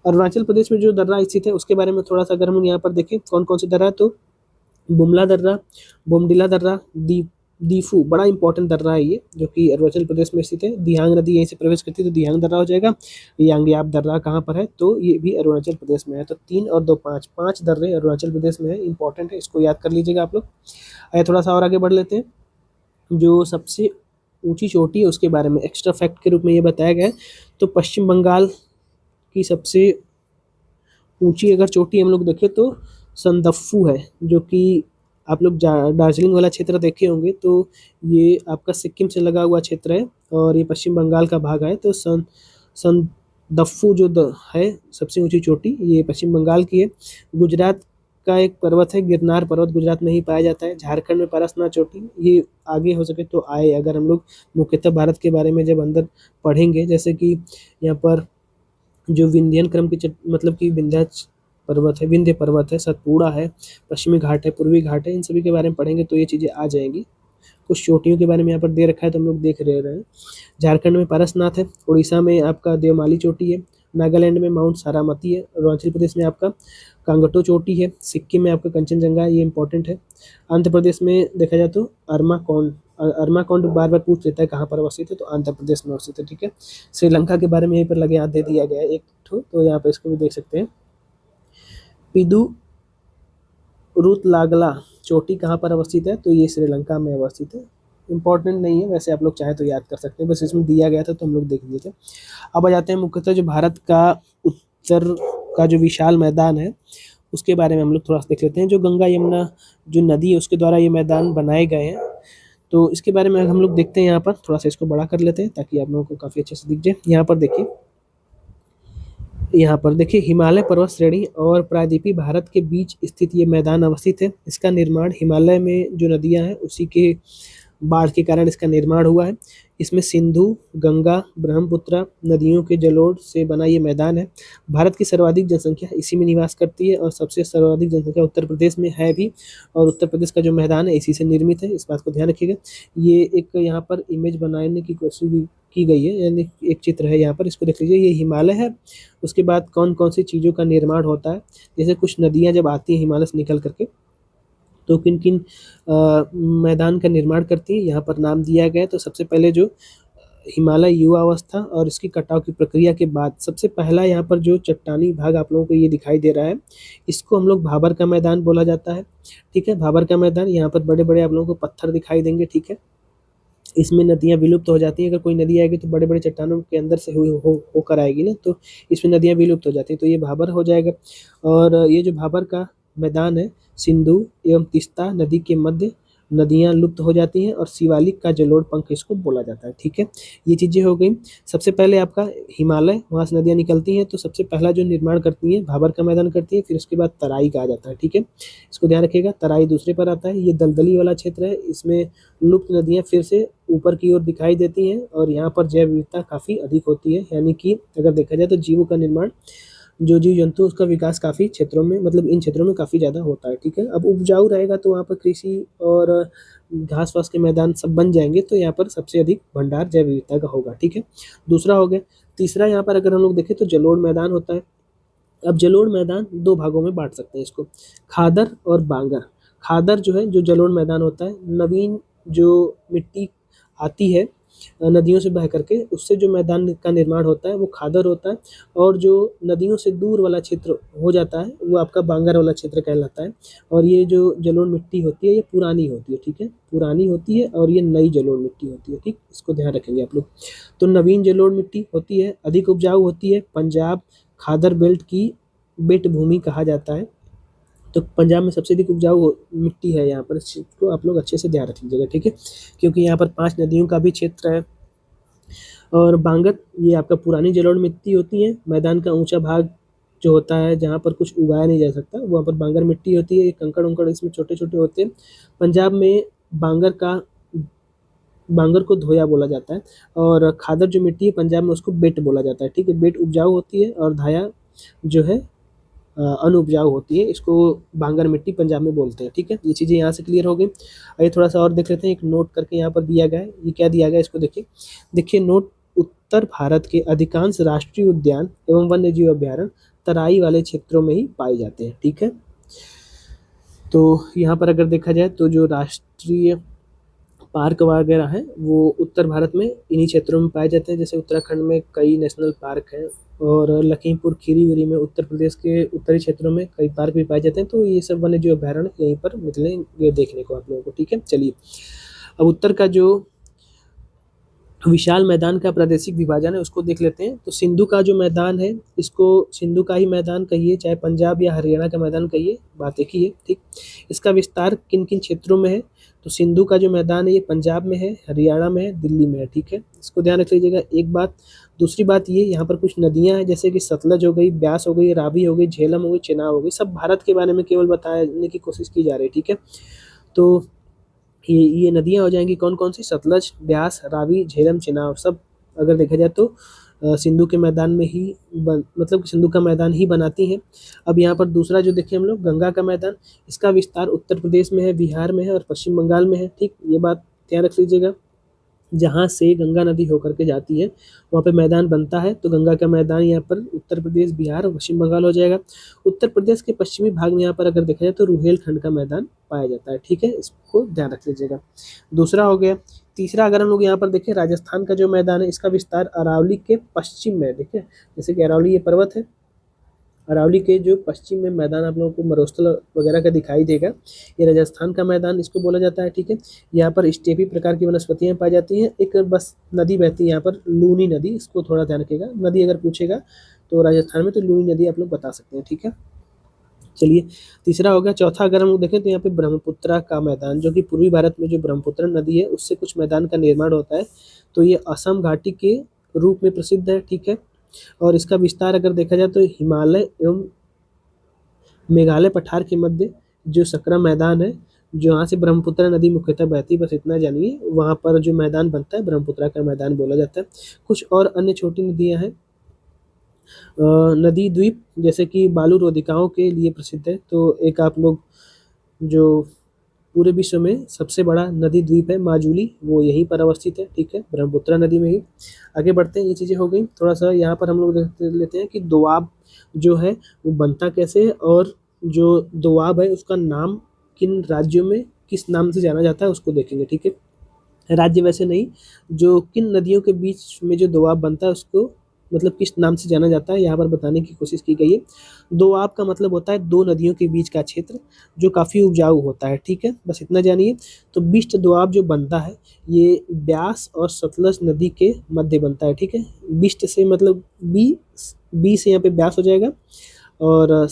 अरुणाचल प्रदेश में जो दर्रा स्थित है उसके बारे में थोड़ा सा अगर हम यहाँ पर देखें कौन कौन से दर्रा है, तो बुमला दर्रा, बोमडिला दर्रा, दीफू, बड़ा इंपॉर्टेंट दर्रा है ये, जो कि अरुणाचल प्रदेश में स्थित है। दिहांग नदी यहीं से प्रवेश करती है, तो दिहांग दर्रा हो जाएगा। यांगयाप दर्रा कहाँ पर है, तो ये भी अरुणाचल प्रदेश में है। तो 3 और 2 5 5 दर्रे अरुणाचल प्रदेश में है, इंपॉर्टेंट है, इसको याद कर लीजिएगा आप लोग। आइए थोड़ा सा और आगे बढ़ लेते हैं। जो सबसे ऊंची चोटी है उसके बारे में एक्स्ट्रा फैक्ट के रूप में ये बताया गया है। तो पश्चिम बंगाल की सबसे ऊंची अगर चोटी हम लोग देखें तो संदफू है, जो कि आप लोग दार्जिलिंग वाला क्षेत्र देखे होंगे, तो ये आपका सिक्किम से लगा हुआ क्षेत्र है और ये पश्चिम बंगाल का भाग है। तो संदफू जो है सबसे ऊंची चोटी, ये पश्चिम बंगाल की है। गुजरात का एक पर्वत है गिरनार पर्वत, गुजरात में ही पाया जाता है। झारखंड में पारसनाथ चोटी, ये आगे हो सके तो आए, अगर हम लोग मुख्यतः भारत के बारे में जब अंदर पढ़ेंगे, जैसे कि यहाँ पर जो विंध्यन क्रम की मतलब कि पर्वत है, विंध्य पर्वत है, सतपुड़ा है, पश्चिमी घाट है, पूर्वी घाट है, इन सभी के बारे में पढ़ेंगे तो ये चीज़ें आ जाएंगी। कुछ चोटियों के बारे में यहाँ पर दे रखा है तो हम लोग देख रहे हैं। झारखंड में पारसनाथ है, उड़ीसा में आपका देवमाली चोटी है, नागालैंड में माउंट सारामती है, अरुणाचल प्रदेश में आपका कांगटो चोटी है, सिक्किम में आपका कंचनजंगा, ये इंपॉर्टेंट है। आंध्र प्रदेश में देखा जाए तो अरमाकोंड बार बार पूछ लेता है कहाँ पर अवस्थित है, तो आंध्र प्रदेश में अवस्थित है, ठीक है। श्रीलंका के बारे में यहीं पर लगे हाथ दे दिया गया है एक ठो, तो यहाँ पर इसको भी देख सकते हैं। पिदू रुतलागला चोटी कहाँ पर अवस्थित है, तो ये श्रीलंका में अवस्थित है। इंपॉर्टेंट नहीं है वैसे, आप लोग चाहे तो याद कर सकते हैं, बस इसमें दिया गया था तो हम लोग देख लिए थे। अब आ जाते हैं मुख्यतः जो भारत का उत्तर का जो विशाल मैदान है उसके बारे में हम लोग थोड़ा सा देख लेते हैं। जो गंगा यमुना जो नदी है उसके द्वारा ये मैदान बनाए गए हैं, तो इसके बारे में हम लोग देखते हैं। यहाँ पर थोड़ा सा इसको बड़ा कर लेते हैं ताकि आप लोगों को काफ़ी अच्छे से दिख जाए। यहाँ पर देखिए, यहाँ पर देखिए हिमालय पर्वत श्रेणी और प्रायद्वीपीय भारत के बीच स्थित ये मैदान अवस्थित है। इसका निर्माण हिमालय में जो नदियां हैं उसी के बाढ़ के कारण इसका निर्माण हुआ है। इसमें सिंधु, गंगा, ब्रह्मपुत्र नदियों के जलोढ़ से बना ये मैदान है। भारत की सर्वाधिक जनसंख्या इसी में निवास करती है और सबसे सर्वाधिक जनसंख्या उत्तर प्रदेश में है भी, और उत्तर प्रदेश का जो मैदान है इसी से निर्मित है, इस बात को ध्यान रखिएगा। ये एक यहाँ पर इमेज बनाने की कोशिश की गई है, यानी एक चित्र है यहाँ पर, इसको देख लीजिए। ये हिमालय है, उसके बाद कौन कौन सी चीज़ों का निर्माण होता है, जैसे कुछ नदियाँ जब आती हैं हिमालय से निकल करके तो किन किन मैदान का निर्माण करती है, यहाँ पर नाम दिया गया है। तो सबसे पहले जो हिमालय युवा अवस्था और इसकी कटाव की प्रक्रिया के बाद सबसे पहला यहाँ पर जो चट्टानी भाग आप लोगों को ये दिखाई दे रहा है, इसको हम लोग भाबर का मैदान बोला जाता है, ठीक है। भाबर का मैदान, यहाँ पर बड़े बड़े आप लोगों को पत्थर दिखाई देंगे, ठीक है। इसमें नदियाँ विलुप्त हो जाती हैं, अगर कोई नदी आएगी तो बड़े बड़े चट्टानों के अंदर से होकर आएगी ना, तो इसमें नदियाँ विलुप्त हो जाती हैं, तो ये भाबर हो जाएगा। और ये जो भाबर का मैदान है, सिंधु एवं तीस्ता नदी के मध्य नदियाँ लुप्त हो जाती हैं और शिवालिक का जलोढ़ पंख इसको बोला जाता है, ठीक है। ये चीज़ें हो गई। सबसे पहले आपका हिमालय, वहाँ से नदियाँ निकलती हैं, तो सबसे पहला जो निर्माण करती हैं भाबर का मैदान करती है, फिर उसके बाद तराई का आ जाता है, ठीक है। इसको ध्यान रखिएगा, तराई दूसरे पर आता है। ये दलदली वाला क्षेत्र है, इसमें लुप्त नदियाँ फिर से ऊपर की ओर दिखाई देती हैं और यहाँ पर जैव विविधता काफ़ी अधिक होती है, यानी कि अगर देखा जाए तो जीवों का निर्माण, जो जीव जंतु उसका विकास काफ़ी क्षेत्रों में, मतलब इन क्षेत्रों में काफ़ी ज़्यादा होता है, ठीक है। अब उपजाऊ रहेगा तो वहाँ पर कृषि और घास वास के मैदान सब बन जाएंगे, तो यहाँ पर सबसे अधिक भंडार जैव विविधता का होगा, ठीक है। दूसरा हो गया। तीसरा यहाँ पर अगर हम लोग देखें तो जलोढ़ मैदान होता है। अब जलोढ़ मैदान दो भागों में बांट सकते हैं इसको, खादर और बांगर। खादर जो है, जो जलोढ़ मैदान होता है, नवीन जो मिट्टी आती है नदियों से बह करके, उससे जो मैदान का निर्माण होता है वो खादर होता है, और जो नदियों से दूर वाला क्षेत्र हो जाता है वो आपका बांगर वाला क्षेत्र कहलाता है। और ये जो जलोढ़ मिट्टी होती है ये पुरानी होती है, ठीक है, पुरानी होती है, और ये नई जलोढ़ मिट्टी होती है, ठीक, इसको ध्यान रखेंगे आप लोग। तो नवीन जलोढ़ मिट्टी होती है, अधिक उपजाऊ होती है, पंजाब खादर बेल्ट की बेट भूमि कहा जाता है। तो पंजाब में सबसे अधिक उपजाऊ मिट्टी है यहाँ पर, इस चीज़ को आप लोग अच्छे से ध्यान रख लीजिएगा, ठीक है, क्योंकि यहाँ पर 5 नदियों का भी क्षेत्र है। और बांगर ये आपका पुरानी जलोढ़ मिट्टी होती है, मैदान का ऊंचा भाग जो होता है जहाँ पर कुछ उगाया नहीं जा सकता वहाँ पर बांगर मिट्टी होती है, ये कंकड़ उंकड़ इसमें छोटे छोटे होते हैं। पंजाब में बांगर को धोया बोला जाता है, और खादर जो मिट्टी है पंजाब में उसको बेट बोला जाता है, ठीक है, बेट उपजाऊ होती है, और धाया जो है अनुपजाऊ होती है, इसको बांगर मिट्टी पंजाब में बोलते हैं, ठीक है। ये चीज़ें यहाँ से क्लियर हो गई। आइए थोड़ा सा और देख लेते हैं, एक नोट करके यहाँ पर दिया गया है, ये क्या दिया गया है इसको देखिए। देखिए नोट, उत्तर भारत के अधिकांश राष्ट्रीय उद्यान एवं वन्य जीव अभ्यारण्य तराई वाले क्षेत्रों में ही पाए जाते हैं, ठीक है। तो यहाँ पर अगर देखा जाए तो जो राष्ट्रीय पार्क वगैरह हैं वो उत्तर भारत में इन्हीं क्षेत्रों में पाए जाते हैं, जैसे उत्तराखंड में कई नेशनल पार्क हैं, और लखीमपुर खीरी वीरी में उत्तर प्रदेश के उत्तरी क्षेत्रों में कई पार्क भी पाए जाते हैं। तो ये सब वन्य जीव अभ्यारण्य यहीं पर मिलेंगे देखने को आप लोगों को, ठीक है। चलिए अब उत्तर का जो विशाल मैदान का प्रादेशिक विभाजन है उसको देख लेते हैं। तो सिंधु का जो मैदान है इसको सिंधु का ही मैदान कहिए, चाहे पंजाब या हरियाणा का मैदान कहिए, बात एक ही है, ठीक। इसका विस्तार किन किन क्षेत्रों में है, तो सिंधु का जो मैदान है ये पंजाब में है, हरियाणा में है, दिल्ली में है, ठीक है, इसको ध्यान रख लीजिएगा एक बात। दूसरी बात ये, यहाँ पर कुछ नदियाँ हैं जैसे कि सतलज हो गई, ब्यास हो गई, रावी हो गई, झेलम हो गई, चेनाब हो गई, सब भारत के बारे में केवल बताने की कोशिश की जा रही है, ठीक है। तो ये नदियाँ हो जाएंगी कौन कौन सी, सतलज, ब्यास, रावी, झेलम, चेनाब, सब अगर देखा जाए तो सिंधु के मैदान में ही मतलब सिंधु का मैदान ही बनाती हैं। अब यहाँ पर दूसरा जो देखें हम लोग, गंगा का मैदान, इसका विस्तार उत्तर प्रदेश में है, बिहार में है, और पश्चिम बंगाल में है, ठीक, ये बात ध्यान रख लीजिएगा। जहाँ से गंगा नदी होकर के जाती है वहाँ पे मैदान बनता है, तो गंगा का मैदान यहाँ पर उत्तर प्रदेश, बिहार और पश्चिम बंगाल हो जाएगा। उत्तर प्रदेश के पश्चिमी भाग में यहाँ पर अगर देखा जाए तो रुहेलखंड का मैदान पाया जाता है, ठीक है, इसको ध्यान रख लीजिएगा। दूसरा हो गया। तीसरा अगर हम लोग यहाँ पर देखें, राजस्थान का जो मैदान है इसका विस्तार अरावली के पश्चिम में, देखिए जैसे कि अरावली ये पर्वत है, अरावली के जो पश्चिम में मैदान आप लोगों को मरुस्थल वगैरह का दिखाई देगा, ये राजस्थान का मैदान इसको बोला जाता है, ठीक है। यहाँ पर स्टेपी प्रकार की वनस्पतियाँ पाई जाती हैं। एक बस नदी बहती है यहाँ पर, लूनी नदी, इसको थोड़ा ध्यान रखिएगा, नदी अगर पूछेगा तो राजस्थान में तो लूनी नदी आप लोग बता सकते हैं, ठीक है। चलिए तीसरा हो गया। चौथा अगर हम लोग देखें तो यहाँ पे ब्रह्मपुत्रा का मैदान, जो कि पूर्वी भारत में जो ब्रह्मपुत्र नदी है उससे कुछ मैदान का निर्माण होता है, तो ये असम घाटी के रूप में प्रसिद्ध है, ठीक है। और इसका विस्तार अगर देखा जाए तो हिमालय एवं मेघालय पठार के मध्य जो सकरा मैदान है, जो यहाँ से ब्रह्मपुत्र नदी मुख्यतः बहती है, बस इतना जानिए, वहाँ पर जो मैदान बनता है ब्रह्मपुत्र का मैदान बोला जाता है। कुछ और अन्य छोटी नदियाँ हैं, नदी द्वीप जैसे कि बालू रोधिकाओं के लिए प्रसिद्ध है। तो एक आप लोग जो पूरे विश्व में सबसे बड़ा नदी द्वीप है माजुली, वो यहीं पर अवस्थित है, ठीक है, ब्रह्मपुत्र नदी में ही। आगे बढ़ते हैं, ये चीज़ें हो गई। थोड़ा सा यहाँ पर हम लोग देख लेते हैं कि दोआब जो है वो बनता कैसे है, और जो दोआब है उसका नाम किन राज्यों में किस नाम से जाना जाता है उसको देखेंगे, ठीक है। राज्य वैसे नहीं, जो किन नदियों के बीच में जो दोआब बनता है उसको मतलब किस नाम से जाना जाता है यहाँ पर बताने की कोशिश की गई है। दोआब का मतलब होता है दो नदियों के बीच का क्षेत्र जो काफ़ी उपजाऊ होता है, ठीक है, बस इतना जानिए। तो बिष्ट दोआब जो बनता है ये ब्यास और सतलज नदी के मध्य बनता है, ठीक है। बिष्ट से मतलब बी से यहाँ पे ब्यास हो जाएगा, और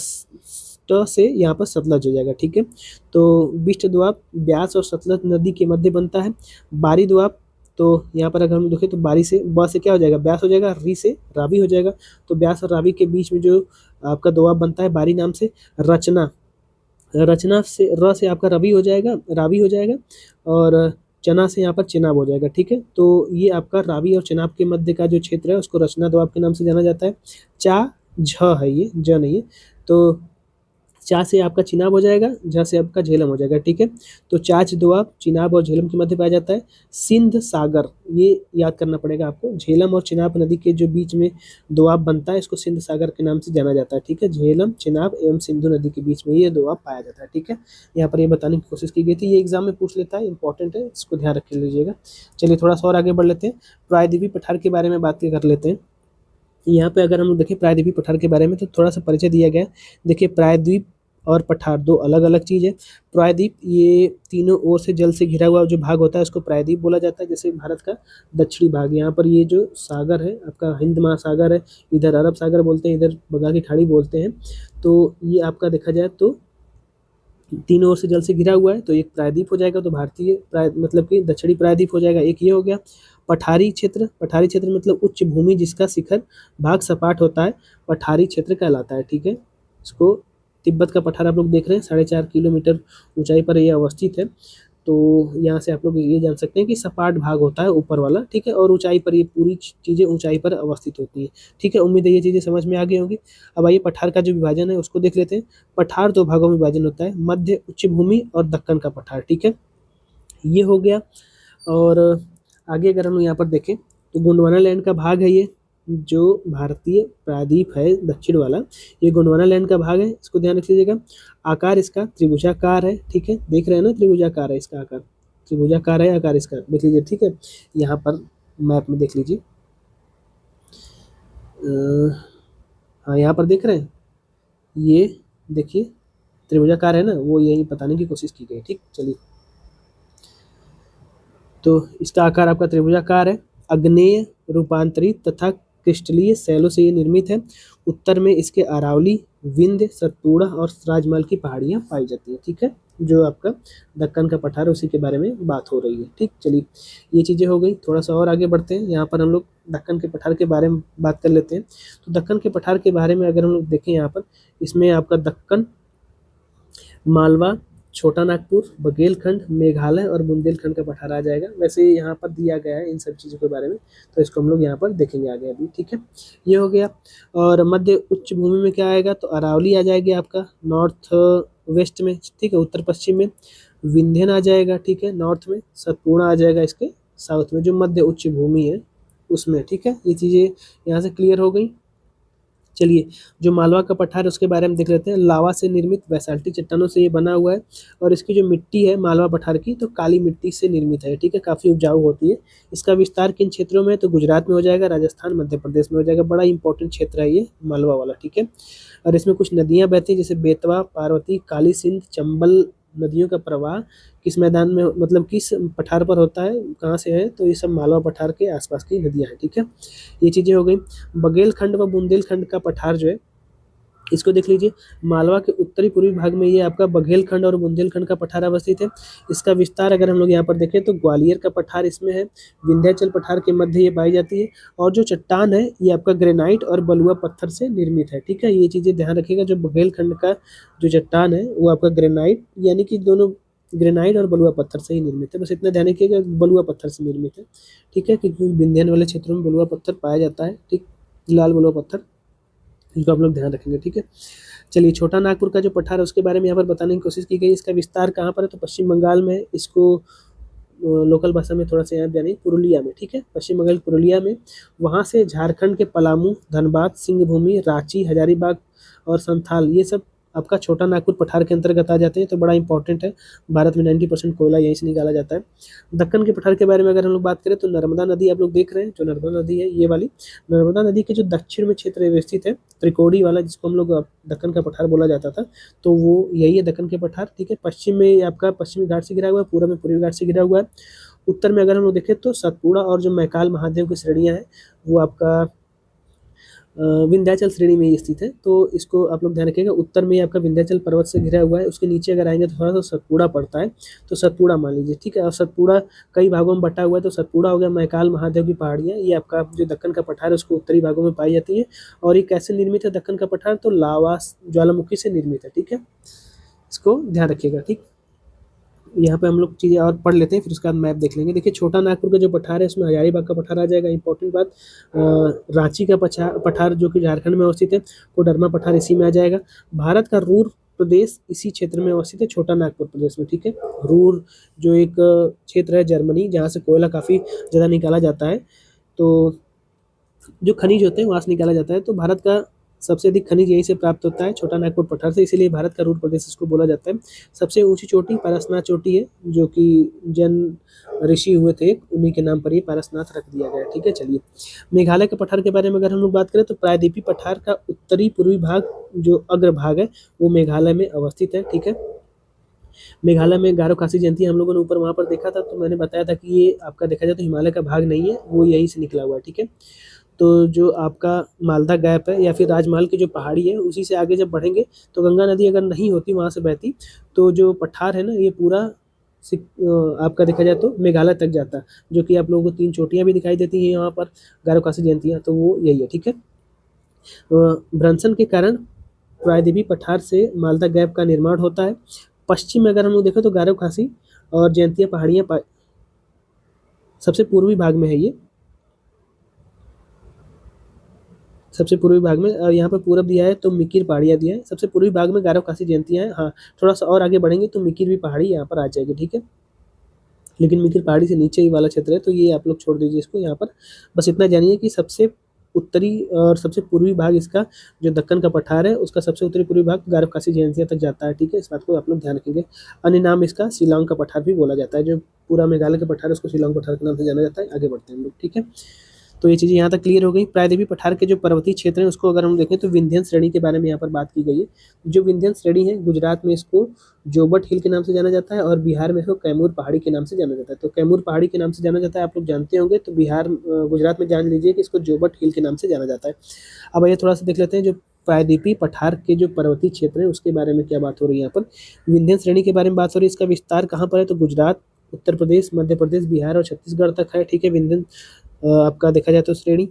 ट से यहाँ पर सतलज हो जाएगा, ठीक है। तो बिष्ट दोआब ब्यास और सतलज नदी के मध्य बनता है। बारी दोआब, तो यहाँ पर अगर हम देखें तो बारी से ब से क्या हो जाएगा, ब्यास हो जाएगा, री से रावी हो जाएगा। तो ब्यास और रावी के बीच में जो आपका दोआब बनता है बारी नाम से। रचना, रचना से र से आपका रवि हो जाएगा, रावी हो जाएगा, और चना से यहाँ पर चेनाब हो जाएगा, ठीक है। तो ये आपका रावी और चेनाब के मध्य का जो क्षेत्र है उसको रचना दोआब के नाम से जाना जाता है। चा झ है, ये ज नहीं है। तो चा से आपका चिनाब हो जाएगा, झा से आपका झेलम हो जाएगा, ठीक है। तो चाच दोआब चिनाब और झेलम के मध्य पाया जाता है। सिंध सागर, ये याद करना पड़ेगा आपको। झेलम और चिनाब नदी के जो बीच में दोआब बनता है, इसको सिंध सागर के नाम से जाना जाता है, ठीक है। झेलम, चिनाब एवं सिंधु नदी के बीच में ये दोआब पाया जाता है, ठीक है। यहाँ पर ये बताने की कोशिश की गई थी, ये एग्जाम में पूछ लेता है, इंपॉर्टेंट है, इसको ध्यान रख लीजिएगा। चलिए थोड़ा सा और आगे बढ़ लेते हैं, प्रायद्वीपीय पठार के बारे में बात कर लेते हैं। यहाँ पे अगर हम लोग देखें प्रायद्वीपीय पठार के बारे में, तो थोड़ा सा परिचय दिया गया है। देखिए प्रायद्वीप और पठार दो अलग अलग चीज़ है। प्रायद्वीप ये तीनों ओर से जल से घिरा हुआ जो भाग होता है उसको प्रायद्वीप बोला जाता है। जैसे भारत का दक्षिणी भाग, यहाँ पर ये जो सागर है आपका हिंद महासागर है, इधर अरब सागर बोलते हैं, इधर बंगाल की खाड़ी बोलते हैं। तो ये आपका देखा जाए तो तीनों ओर से जल से घिरा हुआ है, तो एक प्रायद्वीप हो जाएगा। तो भारतीय मतलब कि दक्षिणी प्रायद्वीप हो जाएगा, एक ये हो गया। पठारी क्षेत्र, पठारी क्षेत्र मतलब उच्च भूमि जिसका शिखर भाग सपाट होता है, पठारी क्षेत्र कहलाता है, ठीक है। इसको तिब्बत का पठार आप लोग देख रहे हैं, 4.5 किलोमीटर ऊंचाई पर यह अवस्थित है। तो यहाँ से आप लोग ये जान सकते हैं कि सपाट भाग होता है ऊपर वाला, ठीक है, और ऊंचाई पर ये पूरी चीज़ें ऊंचाई पर अवस्थित होती है, ठीक है। उम्मीद है ये चीज़ें समझ में आ गई होंगी। अब आइए पठार का जो विभाजन है उसको देख लेते हैं। पठार दो भागों में विभाजन होता है, मध्य उच्च भूमि और दक्कन का पठार, ठीक है, ये हो गया। और आगे अगर हम यहाँ पर देखें तो गोंडवाना लैंड का भाग है, ये जो भारतीय प्रायद्वीप है दक्षिण वाला, ये गोंडवाना लैंड का भाग है, इसको ध्यान रख लीजिएगा। आकार इसका त्रिभुजाकार है, ठीक है, देख रहे हैं ना, त्रिभुजाकार है इसका आकार, त्रिभुजाकार है आकार इसका, देख लीजिए, ठीक है। यहाँ पर मैप में देख लीजिए, हाँ यहाँ पर देख रहे हैं, ये देखिए त्रिभुजाकार है ना, वो यही बताने की कोशिश की गई, ठीक। चलिए, तो इसका आकार आपका त्रिभुजाकार है, आग्नेय रूपांतरित तथा क्रिस्टलीय शैलों से ये निर्मित है। उत्तर में इसके अरावली, विंध्य, सतपुड़ा और राजमहल की पहाड़ियाँ पाई जाती है, ठीक है। जो आपका दक्कन का पठार है उसी के बारे में बात हो रही है, ठीक। चलिए ये चीज़ें हो गई, थोड़ा सा और आगे बढ़ते हैं। यहाँ पर हम लोग दक्कन के पठार के बारे में बात कर लेते हैं। तो दक्कन के पठार के बारे में अगर हम लोग देखें, यहाँ पर इसमें आपका दक्कन, मालवा, छोटा नागपुर, बघेलखंड, मेघालय और बुंदेलखंड का पठार आ जाएगा। वैसे यहाँ पर दिया गया है इन सब चीज़ों के बारे में, तो इसको हम लोग यहाँ पर देखेंगे आगे अभी, ठीक है। ये हो गया। और मध्य उच्च भूमि में क्या आएगा, तो अरावली आ जाएगी आपका नॉर्थ वेस्ट में, ठीक है, उत्तर पश्चिम में। विंध्यन आ जाएगा, ठीक है, नॉर्थ में। सतपुड़ा आ जाएगा इसके साउथ में, जो मध्य उच्च भूमि है उसमें, ठीक है। ये चीज़ें यहाँ से क्लियर हो गई। चलिए, जो मालवा का पठार है उसके बारे में देख लेते हैं। लावा से निर्मित बेसाल्टिक चट्टानों से ये बना हुआ है, और इसकी जो मिट्टी है मालवा पठार की, तो काली मिट्टी से निर्मित है, ठीक है, काफ़ी उपजाऊ होती है। इसका विस्तार किन क्षेत्रों में है, तो गुजरात में हो जाएगा, राजस्थान, मध्य प्रदेश में हो जाएगा। बड़ा इंपॉर्टेंट क्षेत्र है ये मालवा वाला, ठीक है। और इसमें कुछ नदियाँ बहती हैं, जैसे बेतवा, पार्वती, काली सिंध, चंबल नदियों का प्रवाह किस मैदान में, मतलब किस पठार पर होता है, कहाँ से है, तो ये सब मालवा पठार के आसपास की नदियाँ हैं, ठीक है। ये चीज़ें हो गई। बघेलखंड व बुंदेलखंड का पठार जो है इसको देख लीजिए। मालवा के उत्तरी पूर्वी भाग में ये आपका बघेलखंड और बुंदेलखंड का पठार अवस्थित है। इसका विस्तार अगर हम लोग यहाँ पर देखें तो ग्वालियर का पठार इसमें है, विंध्याचल पठार के मध्य ये पाई जाती है। और जो चट्टान है ये आपका ग्रेनाइट और बलुआ पत्थर से निर्मित है, ठीक है। ये चीज़ें ध्यान रखिएगा, जो बघेलखंड का जो चट्टान है वो आपका ग्रेनाइट, यानी कि दोनों ग्रेनाइट और बलुआ पत्थर से ही निर्मित है। बस इतना ध्यान रखिएगा, बलुआ पत्थर से निर्मित है, ठीक है, क्योंकि विंध्यान वाले क्षेत्रों में बलुआ पत्थर पाया जाता है, ठीक, लाल बलुआ पत्थर, इसको आप लोग ध्यान रखेंगे, ठीक है। चलिए, छोटा नागपुर का जो पठार है उसके बारे में यहाँ पर बताने की कोशिश की गई। इसका विस्तार कहाँ पर है, तो पश्चिम बंगाल में। इसको लोकल भाषा में थोड़ा सा यहाँ यानी पुरुलिया में, ठीक है, पश्चिम बंगाल पुरुलिया में। वहाँ से झारखंड के पलामू, धनबाद, सिंहभूमि, रांची, हजारीबाग और संथाल, ये सब आपका छोटा नागपुर पठार के अंतर्गत आ जाते हैं। तो बड़ा इंपॉर्टेंट है, भारत में 90% कोयला यहीं से निकाला जाता है। दक्कन के पठार के बारे में अगर हम लोग बात करें तो नर्मदा नदी आप लोग देख रहे हैं, जो नर्मदा नदी है ये वाली, नर्मदा नदी के जो दक्षिण में क्षेत्र स्थित है, त्रिकोणी वाला, जिसको हम लोग दक्कन का पठार बोला जाता था, तो वो यही है दक्कन के पठार, ठीक है। पश्चिम में आपका पश्चिमी घाट से घिरा हुआ है, पूर्व में पूर्वी घाट से घिरा हुआ है। उत्तर में अगर हम लोग देखें तो सतपुड़ा और जो मैकाल महादेव की श्रेणियाँ हैं वो आपका विंध्याचल श्रेणी में ही स्थित है। तो इसको आप लोग ध्यान रखिएगा, उत्तर में आपका विंध्याचल पर्वत से घिरा हुआ है। उसके नीचे अगर आएंगे तो थोड़ा सा सतपुड़ा पड़ता है, तो सतपुड़ा मान लीजिए, ठीक है। और सतपुड़ा कई भागों में बटा हुआ है, तो सतपुड़ा हो गया, मैकाल महादेव की पहाड़ियाँ, ये आपका जो दक्कन का पठार है उसको उत्तरी भागों में पाई जाती है। और ये कैसे निर्मित है दक्कन का पठार, तो लावा ज्वालामुखी से निर्मित है, ठीक है, इसको ध्यान रखिएगा, ठीक। यहाँ पे हम लोग चीज़ें और पढ़ लेते हैं, फिर उसके बाद मैप देख लेंगे। देखिए, छोटा नागपुर का जो पठार है उसमें हजारीबाग का पठार आ जाएगा, इंपॉर्टेंट बात। रांची का पठार जो कि झारखंड में अवस्थित है, कोडरमा पठार इसी में आ जाएगा। भारत का रूर प्रदेश इसी क्षेत्र में अवस्थित है, छोटा नागपुर प्रदेश में, ठीक है। रूर जो एक क्षेत्र है जर्मनी, जहाँ से कोयला काफ़ी ज़्यादा निकाला जाता है, तो जो खनिज होते हैं वहाँ से निकाला जाता है, तो भारत का सबसे अधिक खनिज यहीं से प्राप्त होता है, छोटा नागपुर पठार से, इसीलिए भारत का रूर प्रदेश इसको बोला जाता है। सबसे ऊंची चोटी पारसनाथ चोटी है, जो कि जैन ऋषि हुए थे, उन्हीं के नाम पर ये पारसनाथ रख दिया गया है, ठीक है। चलिए, मेघालय के पठार के बारे में अगर हम लोग बात करें तो प्रायद्वीपीय पठार का उत्तरी पूर्वी भाग, जो अग्रभाग है, वो मेघालय में अवस्थित है, ठीक है। मेघालय में गारो खासी जयंती हम लोगों ने ऊपर वहाँ पर देखा था, तो मैंने बताया था कि ये आपका देखा जाए तो हिमालय का भाग नहीं है, वो यहीं से निकला हुआ है, ठीक है। तो जो आपका मालदा गैप है या फिर राजमहल की जो पहाड़ी है, उसी से आगे जब बढ़ेंगे तो गंगा नदी अगर नहीं होती वहाँ से बहती, तो जो पठार है ना, ये पूरा आपका देखा जाए तो मेघालय तक जाता है, जो कि आप लोगों को 3 चोटियाँ भी दिखाई देती हैं यहाँ पर, गारो खासी जयंतियाँ, तो वो यही है, ठीक है। भ्रंशन के कारण प्रायद्वीपीय पठार से मालदा गैप का निर्माण होता है। पश्चिम में अगर हम लोग देखें तो गारो खासी और जयंतिया पहाड़ियाँ सबसे पूर्वी भाग में है ये, सबसे पूर्वी भाग में, और यहाँ पर पूरब दिया है तो मिकिर पहाड़ियाँ दिया है, सबसे पूर्वी भाग में गारो खासी जयंतियाँ हैं। हाँ, थोड़ा सा और आगे बढ़ेंगे तो मिकिर भी पहाड़ी यहाँ पर आ जाएगी, ठीक है। लेकिन मिकिर पहाड़ी से नीचे ही वाला क्षेत्र है, तो ये आप लोग छोड़ दीजिए इसको यहाँ पर। बस इतना जानिए कि सबसे उत्तरी और सबसे पूर्वी भाग इसका जो दक्कन का पठार है, उसका सबसे उत्तरी पूर्वी भाग गारो खासी जयंतिया तक जाता है, ठीक है। इस बात को आप लोग ध्यान रखेंगे। अन्य नाम इसका शिलांग का पठार भी बोला जाता है, जो पूरा मेघालय का पठार है उसको शिलांग पठार के नाम से जाना जाता है। आगे बढ़ते हैं हम लोग, ठीक है। तो ये चीज़ें यहाँ तक क्लियर हो गई। प्रायद्वीपीय पठार के जो पर्वतीय क्षेत्र हैं उसको अगर हम देखें तो विंध्यन श्रेणी के बारे में यहाँ पर बात की गई है। जो विंध्यन श्रेणी है, गुजरात में इसको जोबट हिल के नाम से जाना जाता है, और बिहार में इसको कैमूर पहाड़ी के नाम से जाना जाता है। तो कैमूर पहाड़ी के नाम से जाना जाता है, आप लोग जानते होंगे, तो गुजरात में जान लीजिए कि इसको जोबट हिल के नाम से जाना जाता है। अब आइए थोड़ा सा देख लेते हैं जो प्रायद्वीपीय पठार के जो पर्वतीय क्षेत्र है उसके बारे में क्या बात हो रही है। यहाँ पर विंध्यन श्रेणी के बारे में बात हो रही है। इसका विस्तार कहाँ पर है, तो गुजरात, उत्तर प्रदेश, मध्य प्रदेश, बिहार और छत्तीसगढ़ तक है, ठीक है। विंध्यन आपका देखा जाए तो श्रेणी,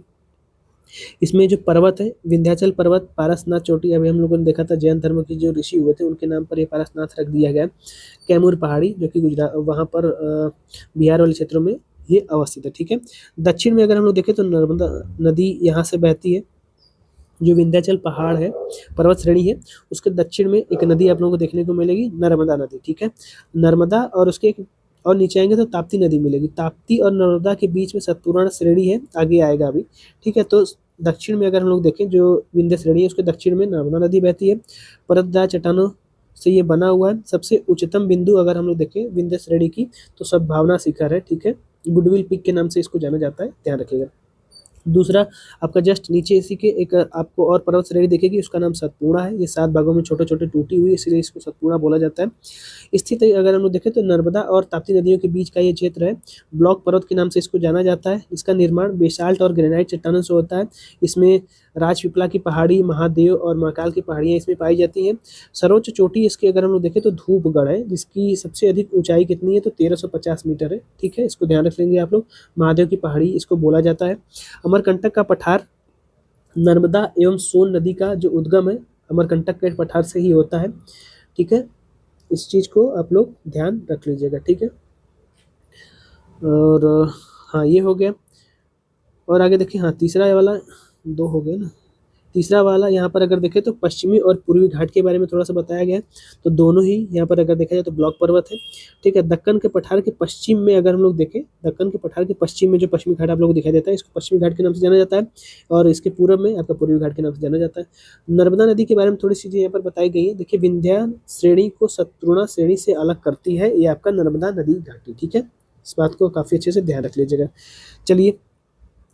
इसमें जो पर्वत है, विंध्याचल पर्वत, पारसनाथ चोटी, अभी हम लोगों ने देखा था जैन धर्म के जो ऋषि हुए थे उनके नाम पर ये पारसनाथ रख दिया गया। कैमूर पहाड़ी जो कि गुजरात, वहाँ पर बिहार वाले क्षेत्रों में ये अवस्थित है, ठीक है। दक्षिण में अगर हम लोग देखें तो नर्मदा नदी यहाँ से बहती है। जो विंध्याचल पहाड़ है, पर्वत श्रेणी है, उसके दक्षिण में एक नदी आप लोगों को देखने को मिलेगी, नर्मदा नदी, ठीक है। नर्मदा और उसके और नीचे आएंगे तो ताप्ती नदी मिलेगी। ताप्ती और नर्मदा के बीच में सतपूर्ण श्रेणी है, आगे आएगा अभी, ठीक है। तो दक्षिण में अगर हम लोग देखें, जो विंध्य श्रेणी है उसके दक्षिण में नर्मदा नदी बहती है। परतदार चट्टानों से ये बना हुआ है। सबसे उच्चतम बिंदु अगर हम लोग देखें विंध्य श्रेणी की, तो सद्भावना शिखर है, ठीक है। गुडविल पीक के नाम से इसको जाना जाता है, ध्यान रखिएगा। दूसरा आपका जस्ट नीचे इसी के एक आपको और पर्वत श्रेणी दिखेगी, उसका नाम सतपूर्णा है। ये 7 भागों में छोटे छोटे टूटी हुई, इसलिए इसको सतपूर्णा बोला जाता है। स्थित अगर हम लोग देखें तो नर्मदा और ताप्ती नदियों के बीच का ये क्षेत्र है। ब्लॉक पर्वत के नाम से इसको जाना जाता है। इसका निर्माण बेसाल्ट और ग्रेनाइट चट्टानों से होता है। इसमें राजपीपला की पहाड़ी, महादेव और महाकाल की पहाड़ियाँ इसमें पाई जाती हैं। सर्वोच्च चोटी इसकी अगर हम लोग देखें तो धूपगढ़ है, जिसकी सबसे अधिक ऊंचाई कितनी है, तो 1350 मीटर है, ठीक है। इसको ध्यान रख लेंगे आप लोग। महादेव की पहाड़ी इसको बोला जाता है। अमरकंटक का पठार नर्मदा एवं सोन नदी का जो उद्गम है, अमरकंटक के पठार से ही होता है, ठीक है। इस चीज़ को आप लोग ध्यान रख लीजिएगा, ठीक है। और हाँ, ये हो गया। और आगे देखिए, हाँ, तीसरा वाला 2 हो गए ना। तीसरा वाला यहाँ पर अगर देखें तो पश्चिमी और पूर्वी घाट के बारे में थोड़ा सा बताया गया है। तो दोनों ही यहाँ पर अगर देखा जाए तो ब्लॉक पर्वत है, ठीक है। दक्कन के पठार के पश्चिम में अगर हम लोग देखें, दक्कन के पठार के पश्चिम में जो पश्चिमी घाट आप लोगों को दिखाई देता है, इसको पश्चिमी घाट के नाम से जाना जाता है। और इसके पूर्व में आपका पूर्वी घाट के नाम से जाना जाता है। नर्मदा नदी के बारे में थोड़ी सी चीज़ें यहाँ पर बताई गई है। देखिए, विंध्या श्रेणी को सतपूर्णा श्रेणी से अलग करती है ये आपका नर्मदा नदी घाटी, ठीक है। इस बात को काफ़ी अच्छे से ध्यान रख लीजिएगा। चलिए,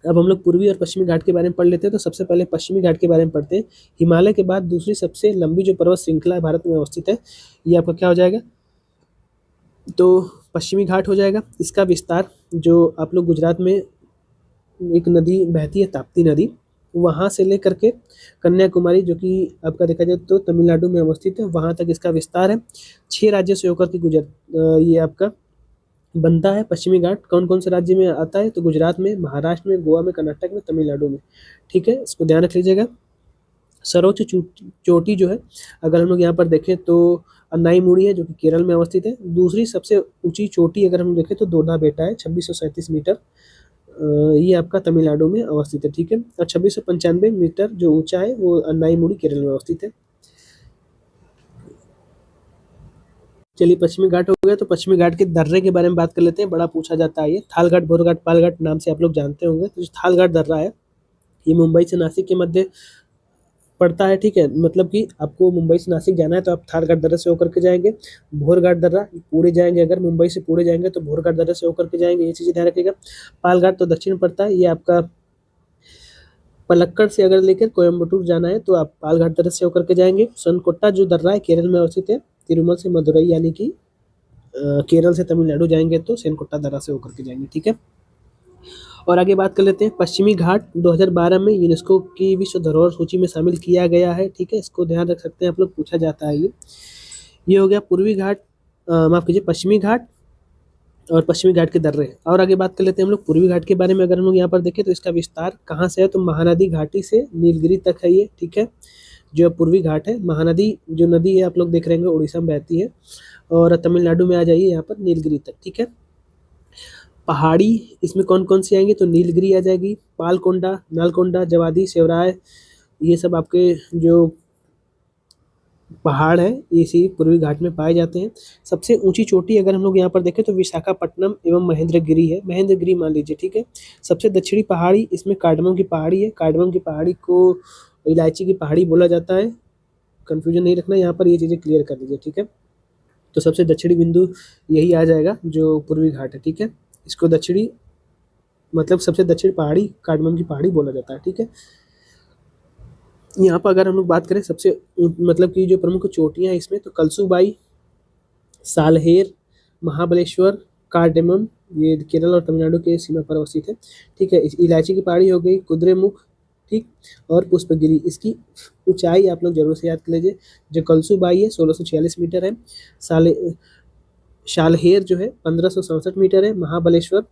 अब हम लोग पूर्वी और पश्चिमी घाट के बारे में पढ़ लेते हैं। तो सबसे पहले पश्चिमी घाट के बारे में पढ़ते हैं। हिमालय के बाद दूसरी सबसे लंबी जो पर्वत श्रृंखला भारत में अवस्थित है, ये आपका क्या हो जाएगा, तो पश्चिमी घाट हो जाएगा। इसका विस्तार, जो आप लोग गुजरात में एक नदी बहती है ताप्ती नदी, वहाँ से लेकर के कन्याकुमारी, जो कि आपका देखा जाए तो तमिलनाडु में अवस्थित है, वहाँ तक इसका विस्तार है। 6 राज्यों से होकर के ये आपका बनता है पश्चिमी घाट। कौन कौन से राज्य में आता है, तो गुजरात में, महाराष्ट्र में, गोवा में, कर्नाटक में, तमिलनाडु में, ठीक है। इसको ध्यान रख लीजिएगा। सर्वोच्च चोटी जो है अगर हम लोग यहाँ पर देखें तो अन्नाईमुड़ी है, जो कि केरल में अवस्थित है। दूसरी सबसे ऊंची चोटी अगर हम देखें तो दोना बेटा है, 2637 मीटर, ये आपका तमिलनाडु में अवस्थित है, ठीक है। और 2695 मीटर जो ऊंचा है वो अन्नाईमुड़ी केरल में अवस्थित है। चलिए पश्चिमी घाट हो गया, तो पश्चिमी घाट के दर्रे के बारे में बात कर लेते हैं। बड़ा पूछा जाता है ये। थाल घाट, भोर घाट, पाल घाट नाम से आप लोग जानते होंगे। तो जो थाल घाट दर्रा है, ये मुंबई से नासिक के मध्य पड़ता है, ठीक है। मतलब कि आपको मुंबई से नासिक जाना है तो आप थाल घाट दर्रे से होकर के जाएंगे। भोर घाट दर्रा पुणे जाएंगे, अगर मुंबई से पुणे जाएंगे तो भोर घाट दर्रे से होकर के जाएंगे, ये चीज़ें ध्यान रखिएगा। पाल घाट तो दक्षिण में पड़ता है, ये आपका पलक्कड़ से अगर लेकर कोयम्बटूर जाना है तो आप पाल घाट दर्रे से होकर के जाएंगे। सोनकोट्टा जो दर्रा है केरल में अवस्थित है, तिरुमल से मदुरई यानी कि केरल से तमिलनाडु जाएंगे तो सेनकोट्टा दर्रा से होकर के जाएंगे, ठीक है। और आगे बात कर लेते हैं। पश्चिमी घाट 2012 में यूनेस्को की विश्व धरोहर सूची में शामिल किया गया है, ठीक है। इसको ध्यान रख सकते हैं आप लोग, पूछा जाता है ये हो गया पूर्वी घाट, माफ कीजिए पश्चिमी घाट और पश्चिमी घाट के दर्रे। और आगे बात कर लेते हैं हम लोग पूर्वी घाट के बारे में। अगर हम लोग यहाँ पर देखें तो इसका विस्तार कहाँ से है, तो महानदी घाटी से नीलगिरी तक है ये, ठीक है। जो पूर्वी घाट है, महानदी जो नदी है आप लोग देख रहे होंगे उड़ीसा में बहती है, और तमिलनाडु में आ जाइए यहाँ पर नीलगिरी तक, ठीक है। पहाड़ी इसमें कौन कौन सी आएंगी, तो नीलगिरी आ जाएगी, पालकोंडा, नालकोंडा, जवादी, सेवराय, ये सब आपके जो पहाड़ है इसी पूर्वी घाट में पाए जाते हैं। सबसे ऊंची चोटी अगर हम लोग यहाँ पर देखें तो विशाखापट्टनम एवं महेंद्रगिरी है, महेंद्रगिरी मान लीजिए, ठीक है। सबसे दक्षिणी पहाड़ी इसमें कार्डमम की पहाड़ी है, कार्डमम की पहाड़ी को इलायची की पहाड़ी बोला जाता है। कंफ्यूजन नहीं रखना यहाँ पर, ये चीज़ें क्लियर कर लीजिए, ठीक है। तो सबसे दक्षिणी बिंदु यही आ जाएगा जो पूर्वी घाट है, ठीक है। इसको दक्षिणी मतलब सबसे दक्षिण पहाड़ी कार्डमम की पहाड़ी बोला जाता है, ठीक है। यहाँ पर अगर हम लोग बात करें सबसे मतलब कि जो प्रमुख चोटियाँ हैं इसमें, तो कलसूबाई, सालहेर, महाबलेश्वर, कार्डेमम, ये केरल और तमिलनाडु के सीमा पर अवस्थित है, ठीक है। इलायची की पहाड़ी हो गई, कुद्रेमुख, ठीक, और पुष्पगिरी। इसकी ऊंचाई आप लोग जरूर से याद कर लीजिए। जो कलसूबाई है 1646 मीटर है, साले शालहेर जो है 1567 मीटर है, महाबलेश्वर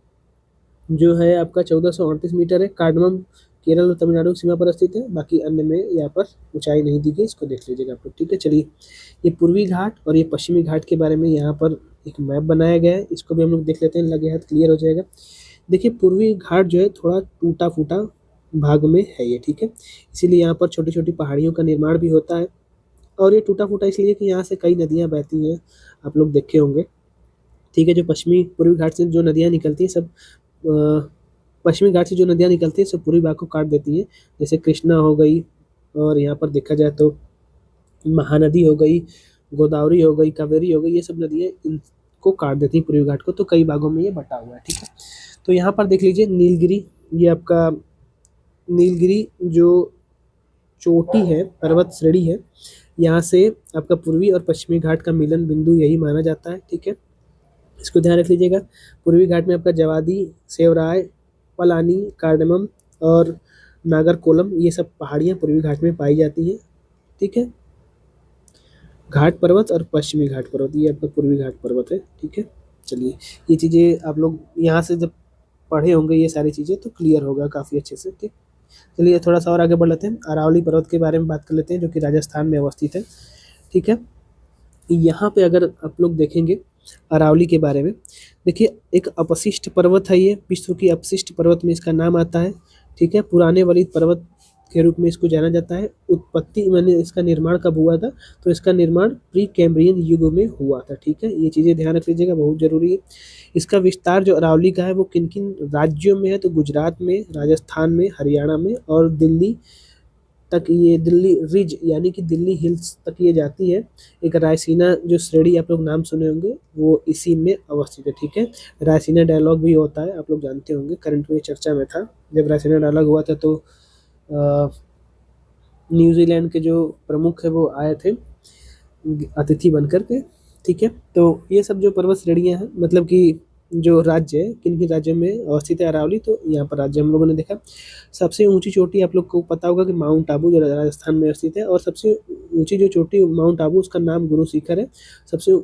जो है आपका 1438 मीटर है, कार्डमम केरल और तमिलनाडु की सीमा पर स्थित है। बाकी अन्य में यहाँ पर ऊंचाई नहीं दी गई, इसको देख लीजिएगा आप लोग, ठीक है। चलिए ये पूर्वी घाट और ये पश्चिमी घाट के बारे में यहाँ पर एक मैप बनाया गया है, इसको भी हम लोग देख लेते हैं, लगे हाथ क्लियर हो जाएगा। देखिए पूर्वी घाट जो है थोड़ा टूटा फूटा भाग में है ये, ठीक है। इसीलिए यहाँ पर छोटी छोटी पहाड़ियों का निर्माण भी होता है, और ये टूटा फूटा इसलिए कि यहाँ से कई नदियाँ बहती हैं, आप लोग देखे होंगे, ठीक है। जो पश्चिमी पूर्वी घाट से जो नदियाँ निकलती हैं सब पश्चिमी घाट से जो नदियाँ निकलती हैं सब पूर्वी भाग को काट देती हैं, जैसे कृष्णा हो गई, और यहाँ पर देखा जाए तो महानदी हो गई, गोदावरी हो गई, कावेरी हो गई, ये सब नदियाँ इनको काट देती हैं पूर्वी घाट को। तो कई भागों में ये बटा हुआ है, ठीक है। तो यहाँ पर देख लीजिए नीलगिरी, ये आपका नीलगिरी जो चोटी है, पर्वत श्रेणी है, यहाँ से आपका पूर्वी और पश्चिमी घाट का मिलन बिंदु यही माना जाता है, ठीक है। इसको ध्यान रख लीजिएगा। पूर्वी घाट में आपका जवादी, सेवराय, पलानी, कार्डमम और नागरकोलम, ये सब पहाड़ियाँ पूर्वी घाट में पाई जाती हैं, ठीक है। घाट पर्वत और पश्चिमी घाट पर्वत, ये आपका पूर्वी घाट पर्वत है, ठीक है। चलिए ये चीज़ें आप लोग यहाँ से जब पढ़े होंगे ये सारी चीज़ें तो क्लियर होगा काफ़ी अच्छे से, ठीक। चलिए थोड़ा सा और आगे बढ़ लेते हैं। अरावली पर्वत के बारे में बात कर लेते हैं, जो कि राजस्थान में अवस्थित है, ठीक है। यहाँ पे अगर आप लोग देखेंगे अरावली के बारे में, देखिए एक अपशिष्ट पर्वत है, ये विश्व की अपशिष्ट पर्वत में इसका नाम आता है, ठीक है। पुराने वलित पर्वत के रूप में इसको जाना जाता है। उत्पत्ति मैंने इसका निर्माण कब हुआ था, तो इसका निर्माण प्री कैम्ब्रियन युग में हुआ था, ठीक है। ये चीज़ें ध्यान रख लीजिएगा, बहुत जरूरी है। इसका विस्तार जो अरावली का है वो किन किन राज्यों में है, तो गुजरात में, राजस्थान में, हरियाणा में और दिल्ली तक, ये दिल्ली रिज यानी कि दिल्ली हिल्स तक ये जाती है। एक रायसीना जो श्रेणी आप लोग नाम सुने होंगे वो इसी में अवस्थित है, ठीक है। रायसीना डायलॉग भी होता है, आप लोग जानते होंगे, करंट में चर्चा में था। जब रायसीना डायलॉग हुआ था तो न्यूजीलैंड के जो प्रमुख है वो आए थे अतिथि बनकर के, ठीक है। तो ये सब जो पर्वत श्रेणियाँ हैं, मतलब कि जो राज्य है, किन किन राज्यों में अवस्थित है अरावली, तो यहाँ पर राज्य हम लोगों ने देखा। सबसे ऊंची चोटी आप लोग को पता होगा कि माउंट आबू जो राजस्थान में स्थित है, और सबसे ऊंची जो चोटी माउंट आबू उसका नाम गुरु शिखर है, सबसे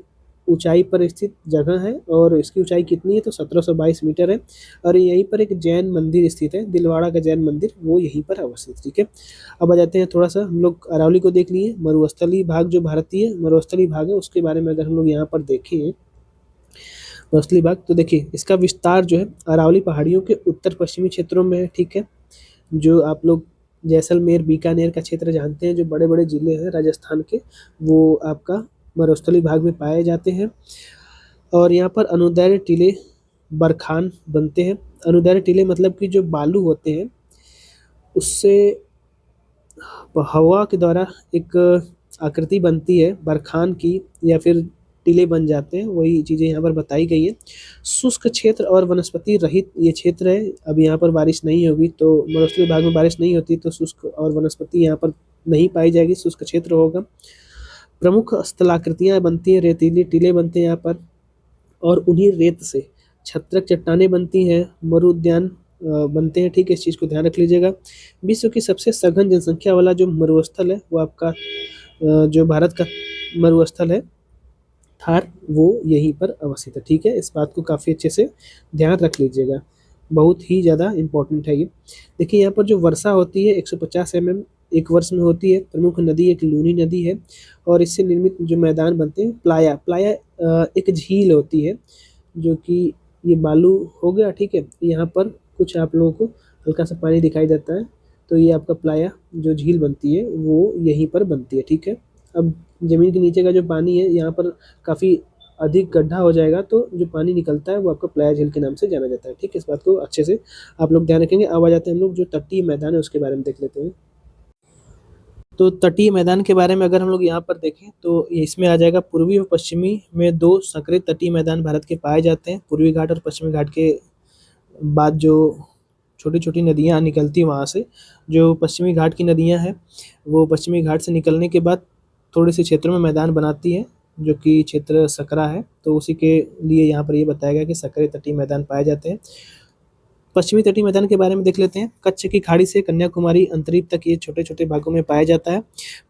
ऊंचाई पर स्थित जगह है। और इसकी ऊंचाई कितनी है, तो 1722 मीटर है। और यहीं पर एक जैन मंदिर स्थित है, दिलवाड़ा का जैन मंदिर, वो यहीं पर अवस्थित, ठीक है। अब आ जाते हैं, थोड़ा सा हम लोग अरावली को देख लिए। मरुस्थलीय भाग जो भारतीय मरुस्थलीय भाग है उसके बारे में अगर हम लोग यहाँ पर देखें मरुस्थलीय भाग, तो देखिए इसका विस्तार जो है अरावली पहाड़ियों के उत्तर पश्चिमी क्षेत्रों में है, ठीक है। जो आप लोग जैसलमेर, बीकानेर का क्षेत्र जानते हैं, जो बड़े बड़े जिले हैं राजस्थान के, वो आपका मरुस्थलीय भाग में पाए जाते हैं। और यहाँ पर अनुदैर्घ्य टीले बरखान बनते हैं। अनुदैर्घ्य टीले मतलब कि जो बालू होते हैं उससे हवा के द्वारा एक आकृति बनती है बरखान की, या फिर टीले बन जाते हैं, वही चीज़ें यहाँ पर बताई गई है। शुष्क क्षेत्र और वनस्पति रहित ये क्षेत्र है। अब यहाँ पर बारिश नहीं होगी तो मरुस्थलीय भाग में बारिश नहीं होती तो शुष्क और वनस्पति यहाँ पर नहीं पाई जाएगी, शुष्क क्षेत्र होगा। प्रमुख स्थलाकृतियाँ बनती हैं, रेतीली टीले बनते हैं यहाँ पर, और उन्हीं रेत से छत्रक चट्टानें बनती हैं, मरु उद्यान बनते हैं। ठीक है, इस चीज़ को ध्यान रख लीजिएगा। विश्व की सबसे सघन जनसंख्या वाला जो मरुस्थल है वो आपका जो भारत का मरुस्थल है थार, वो यहीं पर अवस्थित है। ठीक है, इस बात को काफ़ी अच्छे से ध्यान रख लीजिएगा, बहुत ही ज़्यादा इम्पोर्टेंट है ये। देखिए यहाँ पर जो वर्षा होती है 150 mm एक वर्ष में होती है। प्रमुख नदी एक लूनी नदी है और इससे निर्मित जो मैदान बनते हैं प्लाया प्लाया एक झील होती है जो कि ये बालू हो गया। ठीक है, यहाँ पर कुछ आप लोगों को हल्का सा पानी दिखाई देता है, तो ये आपका प्लाया जो झील बनती है वो यहीं पर बनती है। ठीक है, अब ज़मीन के नीचे का जो पानी है यहाँ पर काफ़ी अधिक गड्ढा हो जाएगा तो जो पानी निकलता है वो आपका प्लाया झील के नाम से जाना जाता है। ठीक है, इस बात को अच्छे से आप लोग ध्यान रखेंगे। अब आ जाते हैं हम लोग जो तटीय मैदान है उसके बारे में देख लेते हैं। तो तटीय मैदान के बारे में अगर हम लोग यहाँ पर देखें तो इसमें आ जाएगा पूर्वी और पश्चिमी में दो संकरित तटीय मैदान भारत के पाए जाते हैं। पूर्वी घाट और पश्चिमी घाट के बाद जो छोटी छोटी नदियाँ निकलती हैं वहाँ से, जो पश्चिमी घाट की नदियाँ हैं वो पश्चिमी घाट से निकलने के बाद थोड़े से क्षेत्रों में मैदान बनाती है जो कि क्षेत्र सकरा है, तो उसी के लिए यहाँ पर ये बताया गया कि सकरे तटीय मैदान पाए जाते हैं। पश्चिमी तटीय मैदान के बारे में देख लेते हैं। कच्छ की खाड़ी से कन्याकुमारी अंतरीप तक ये छोटे छोटे भागों में पाया जाता है।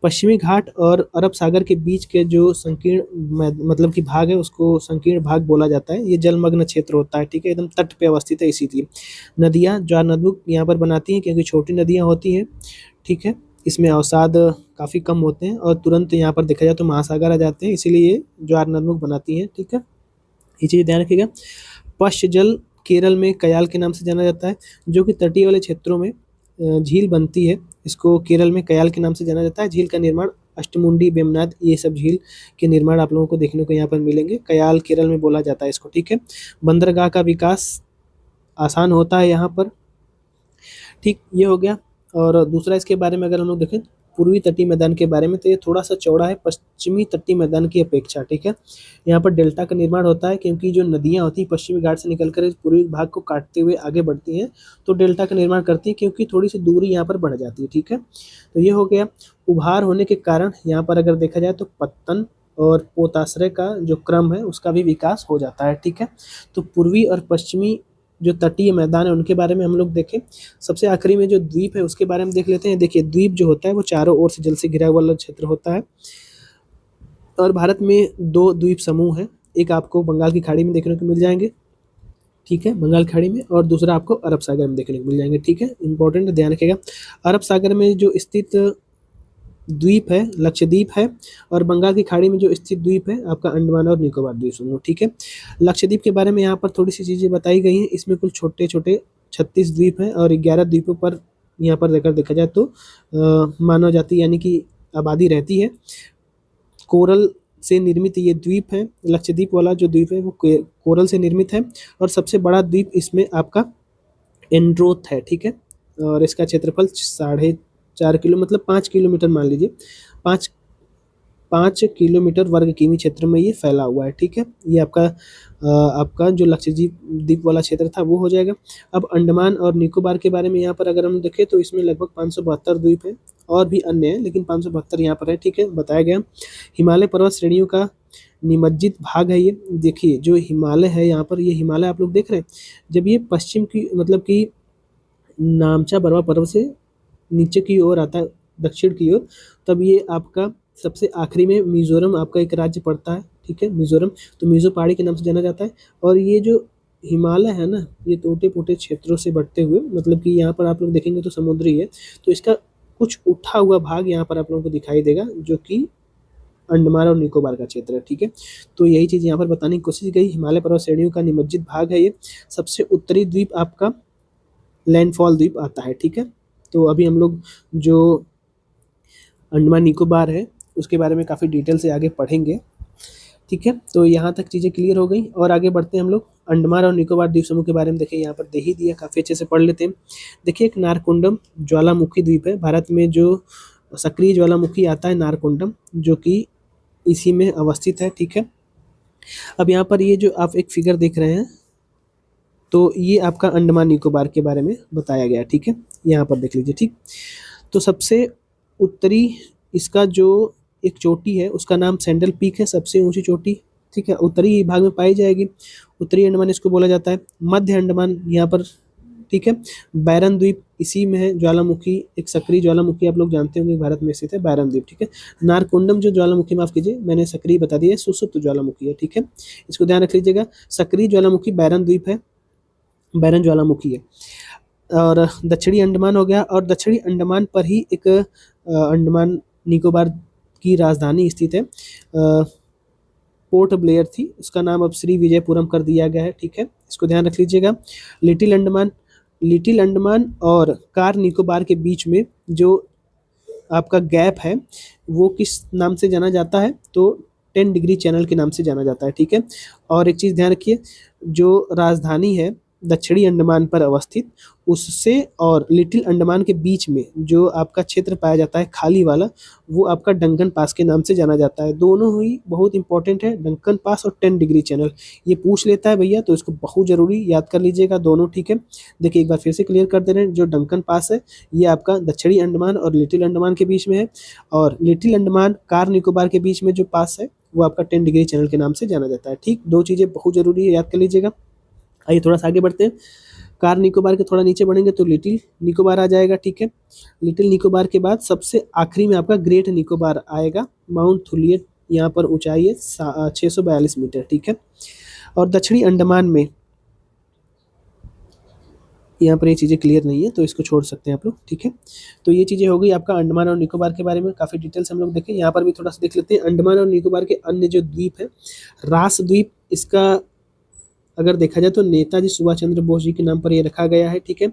पश्चिमी घाट और अरब सागर के बीच के जो संकीर्ण मतलब कि भाग है उसको संकीर्ण भाग बोला जाता है। ये जलमग्न क्षेत्र होता है। ठीक है, एकदम तट पे अवस्थित है इसीलिए। नदियाँ ज्वार नदबुक यहाँ पर बनाती हैं क्योंकि छोटी नदियाँ होती हैं। ठीक है, इसमें अवसाद काफ़ी कम होते हैं और तुरंत यहाँ पर देखा जाए तो महासागर आ जाते हैं, इसीलिए ये ज्वार नदबुक बनाती हैं। ठीक है, ये चीज़ ध्यान रखिएगा। पश्च जल केरल में कयाल के नाम से जाना जाता है, जो कि तटीय वाले क्षेत्रों में झील बनती है, इसको केरल में कयाल के नाम से जाना जाता है। झील का निर्माण अष्टमुंडी, वेमनाथ, ये सब झील के निर्माण आप लोगों को देखने को यहाँ पर मिलेंगे। कयाल केरल में बोला जाता है इसको। ठीक है, बंदरगाह का विकास आसान होता है यहाँ पर। ठीक, ये हो गया। और दूसरा इसके बारे में अगर हम लोग देखें पूर्वी तटीय मैदान के बारे में, तो ये थोड़ा सा चौड़ा है पश्चिमी तटीय मैदान की अपेक्षा। ठीक है, यहाँ पर डेल्टा का निर्माण होता है क्योंकि जो नदियाँ होती हैं पश्चिमी घाट से निकलकर पूर्वी भाग को काटते हुए आगे बढ़ती हैं तो डेल्टा का निर्माण करती हैं क्योंकि थोड़ी सी दूरी यहाँ पर बढ़ जाती है। ठीक है, तो ये हो गया। उभार होने के कारण यहाँ पर अगर देखा जाए तो पत्तन और पोताश्रय का जो क्रम है उसका भी विकास हो जाता है। ठीक है, तो पूर्वी और पश्चिमी जो तटीय मैदान है उनके बारे में हम लोग देखें। सबसे आखिरी में जो द्वीप है उसके बारे में देख लेते हैं। देखिए, द्वीप जो होता है वो चारों ओर से जल से घिरा हुआ क्षेत्र होता है और भारत में दो द्वीप समूह हैं। एक आपको बंगाल की खाड़ी में देखने को मिल जाएंगे। ठीक है, बंगाल खाड़ी में, और दूसरा आपको अरब सागर में देखने को मिल जाएंगे। ठीक है, इंपॉर्टेंट, ध्यान रखिएगा। अरब सागर में जो स्थित द्वीप है लक्षद्वीप है, और बंगाल की खाड़ी में जो स्थित द्वीप है आपका अंडमान और निकोबार द्वीप समूह। ठीक है, लक्षद्वीप के बारे में यहाँ पर थोड़ी सी चीज़ें बताई गई हैं। इसमें कुल छोटे छोटे 36 द्वीप हैं और 11 द्वीपों पर यहाँ पर देखा जाए तो मानव जाति यानी कि आबादी रहती है। कोरल से निर्मित ये द्वीप है। लक्षद्वीप वाला जो द्वीप है वो कोरल से निर्मित है और सबसे बड़ा द्वीप इसमें आपका एंड्रोथ है। ठीक है, और इसका क्षेत्रफल 4.5 किलो मतलब 5 किलोमीटर मान लीजिए, 5 किलोमीटर वर्ग किमी क्षेत्र में ये फैला हुआ है। ठीक है, ये आपका जो लक्षद्वीप द्वीप वाला क्षेत्र था वो हो जाएगा। अब अंडमान और निकोबार के बारे में यहाँ पर अगर हम देखें तो इसमें लगभग 572 द्वीप हैं और भी अन्य हैं, लेकिन 572 यहाँ पर है। ठीक है, बताया गया। हिमालय पर्वत श्रेणियों का निमज्जित भाग है ये। देखिए, जो हिमालय है यहाँ पर, ये हिमालय आप लोग देख रहे हैं, जब ये पश्चिम की मतलब कि नामचा बरवा पर्वत से नीचे की ओर आता है दक्षिण की ओर, तब ये आपका सबसे आखिरी में मिजोरम आपका एक राज्य पड़ता है। ठीक है, मिजोरम, तो मिजो पहाड़ी के नाम से जाना जाता है। और ये जो हिमालय है ना, ये टूटे फूटे क्षेत्रों से बढ़ते हुए, मतलब कि यहाँ पर आप लोग देखेंगे तो समुद्री है, तो इसका कुछ उठा हुआ भाग यहाँ पर आप लोगों को दिखाई देगा जो कि अंडमान और निकोबार का क्षेत्र है। ठीक है, तो यही चीज़ यहाँ पर बताने की कोशिश गई। हिमालय पर्वत श्रेणियों का निमज्जित भाग है ये। सबसे उत्तरी द्वीप आपका लैंडफॉल द्वीप आता है। ठीक है, तो अभी हम लोग जो अंडमान निकोबार है उसके बारे में काफ़ी डिटेल से आगे पढ़ेंगे। ठीक है, तो यहाँ तक चीज़ें क्लियर हो गई और आगे बढ़ते हैं हम लोग। अंडमान और निकोबार द्वीप समूह के बारे में देखिए यहाँ पर दे ही दिया, काफ़ी अच्छे से पढ़ लेते हैं। देखिए एक नारकुंडम ज्वालामुखी द्वीप है, भारत में जो सक्रिय ज्वालामुखी आता है नारकुंडम, जो कि इसी में अवस्थित है, ठीक है। अब यहाँ पर ये जो आप एक फिगर देख रहे हैं, तो ये आपका अंडमान निकोबार के बारे में बताया गया है, ठीक है। यहाँ पर देख लीजिए, ठीक। तो सबसे उत्तरी इसका जो एक चोटी है उसका नाम सैंडल पीक है, सबसे ऊंची चोटी, ठीक है, उत्तरी भाग में पाई जाएगी। उत्तरी अंडमान इसको बोला जाता है। मध्य अंडमान यहाँ पर, ठीक है। बैरन द्वीप इसी में है, ज्वालामुखी, एक सक्रिय ज्वालामुखी आप लोग जानते होंगे भारत में स्थित है बैरन द्वीप, ठीक है। नारकुंडम जो ज्वालामुखी, माफ कीजिए मैंने सक्रिय बता दिया, सुसुप्त ज्वालामुखी है, ठीक है। इसको ध्यान रख लीजिएगा, सक्रिय ज्वालामुखी बैरन द्वीप है, बैरन ज्वालामुखी है। और दक्षिणी अंडमान हो गया, और दक्षिणी अंडमान पर ही एक अंडमान निकोबार की राजधानी स्थित है, पोर्ट ब्लेयर थी, उसका नाम अब श्री विजयपुरम कर दिया गया है, ठीक है। इसको ध्यान रख लीजिएगा। लिटिल अंडमान, लिटिल अंडमान और कार निकोबार के बीच में जो आपका गैप है वो किस नाम से जाना जाता है, तो 10 डिग्री चैनल के नाम से जाना जाता है, ठीक है। और एक चीज़ ध्यान रखिए, जो राजधानी है दक्षिणी अंडमान पर अवस्थित, उससे और लिटिल अंडमान के बीच में जो आपका क्षेत्र पाया जाता है खाली वाला, वो आपका डंकन पास के नाम से जाना जाता है। दोनों ही बहुत इंपॉर्टेंट है, डंकन पास और 10 डिग्री चैनल, ये पूछ लेता है भैया, तो इसको बहुत जरूरी याद कर लीजिएगा दोनों, ठीक है। देखिए एक बार फिर से क्लियर कर दे रहे हैं, जो डंकन पास है ये आपका दक्षिणी अंडमान और लिटिल अंडमान के बीच में है, और लिटिल अंडमान कार निकोबार के बीच में जो पास है वो आपका 10 डिग्री चैनल के नाम से जाना जाता है, ठीक। दो चीज़ें बहुत जरूरी है, याद कर लीजिएगा। आइए थोड़ा सा आगे बढ़ते हैं। कार निकोबार के थोड़ा नीचे बढ़ेंगे तो लिटिल निकोबार आ जाएगा, ठीक है। लिटिल निकोबार के बाद सबसे आखिरी में आपका ग्रेट निकोबार आएगा। माउंट थुलियट यहाँ पर ऊंचाई है 642 मीटर, ठीक है। और दक्षिणी अंडमान में यहाँ पर ये चीज़ें क्लियर नहीं है तो इसको छोड़ सकते हैं आप लोग, ठीक है। तो ये चीज़ें हो गई आपका अंडमान और निकोबार के बारे में, काफ़ी डिटेल्स हम लोग देखें। यहाँ पर भी थोड़ा सा देख लेते हैं अंडमान और निकोबार के अन्य जो द्वीप है। रास द्वीप, इसका अगर देखा जाए तो नेताजी सुभाष चंद्र बोस जी के नाम पर ये रखा गया है, ठीक है।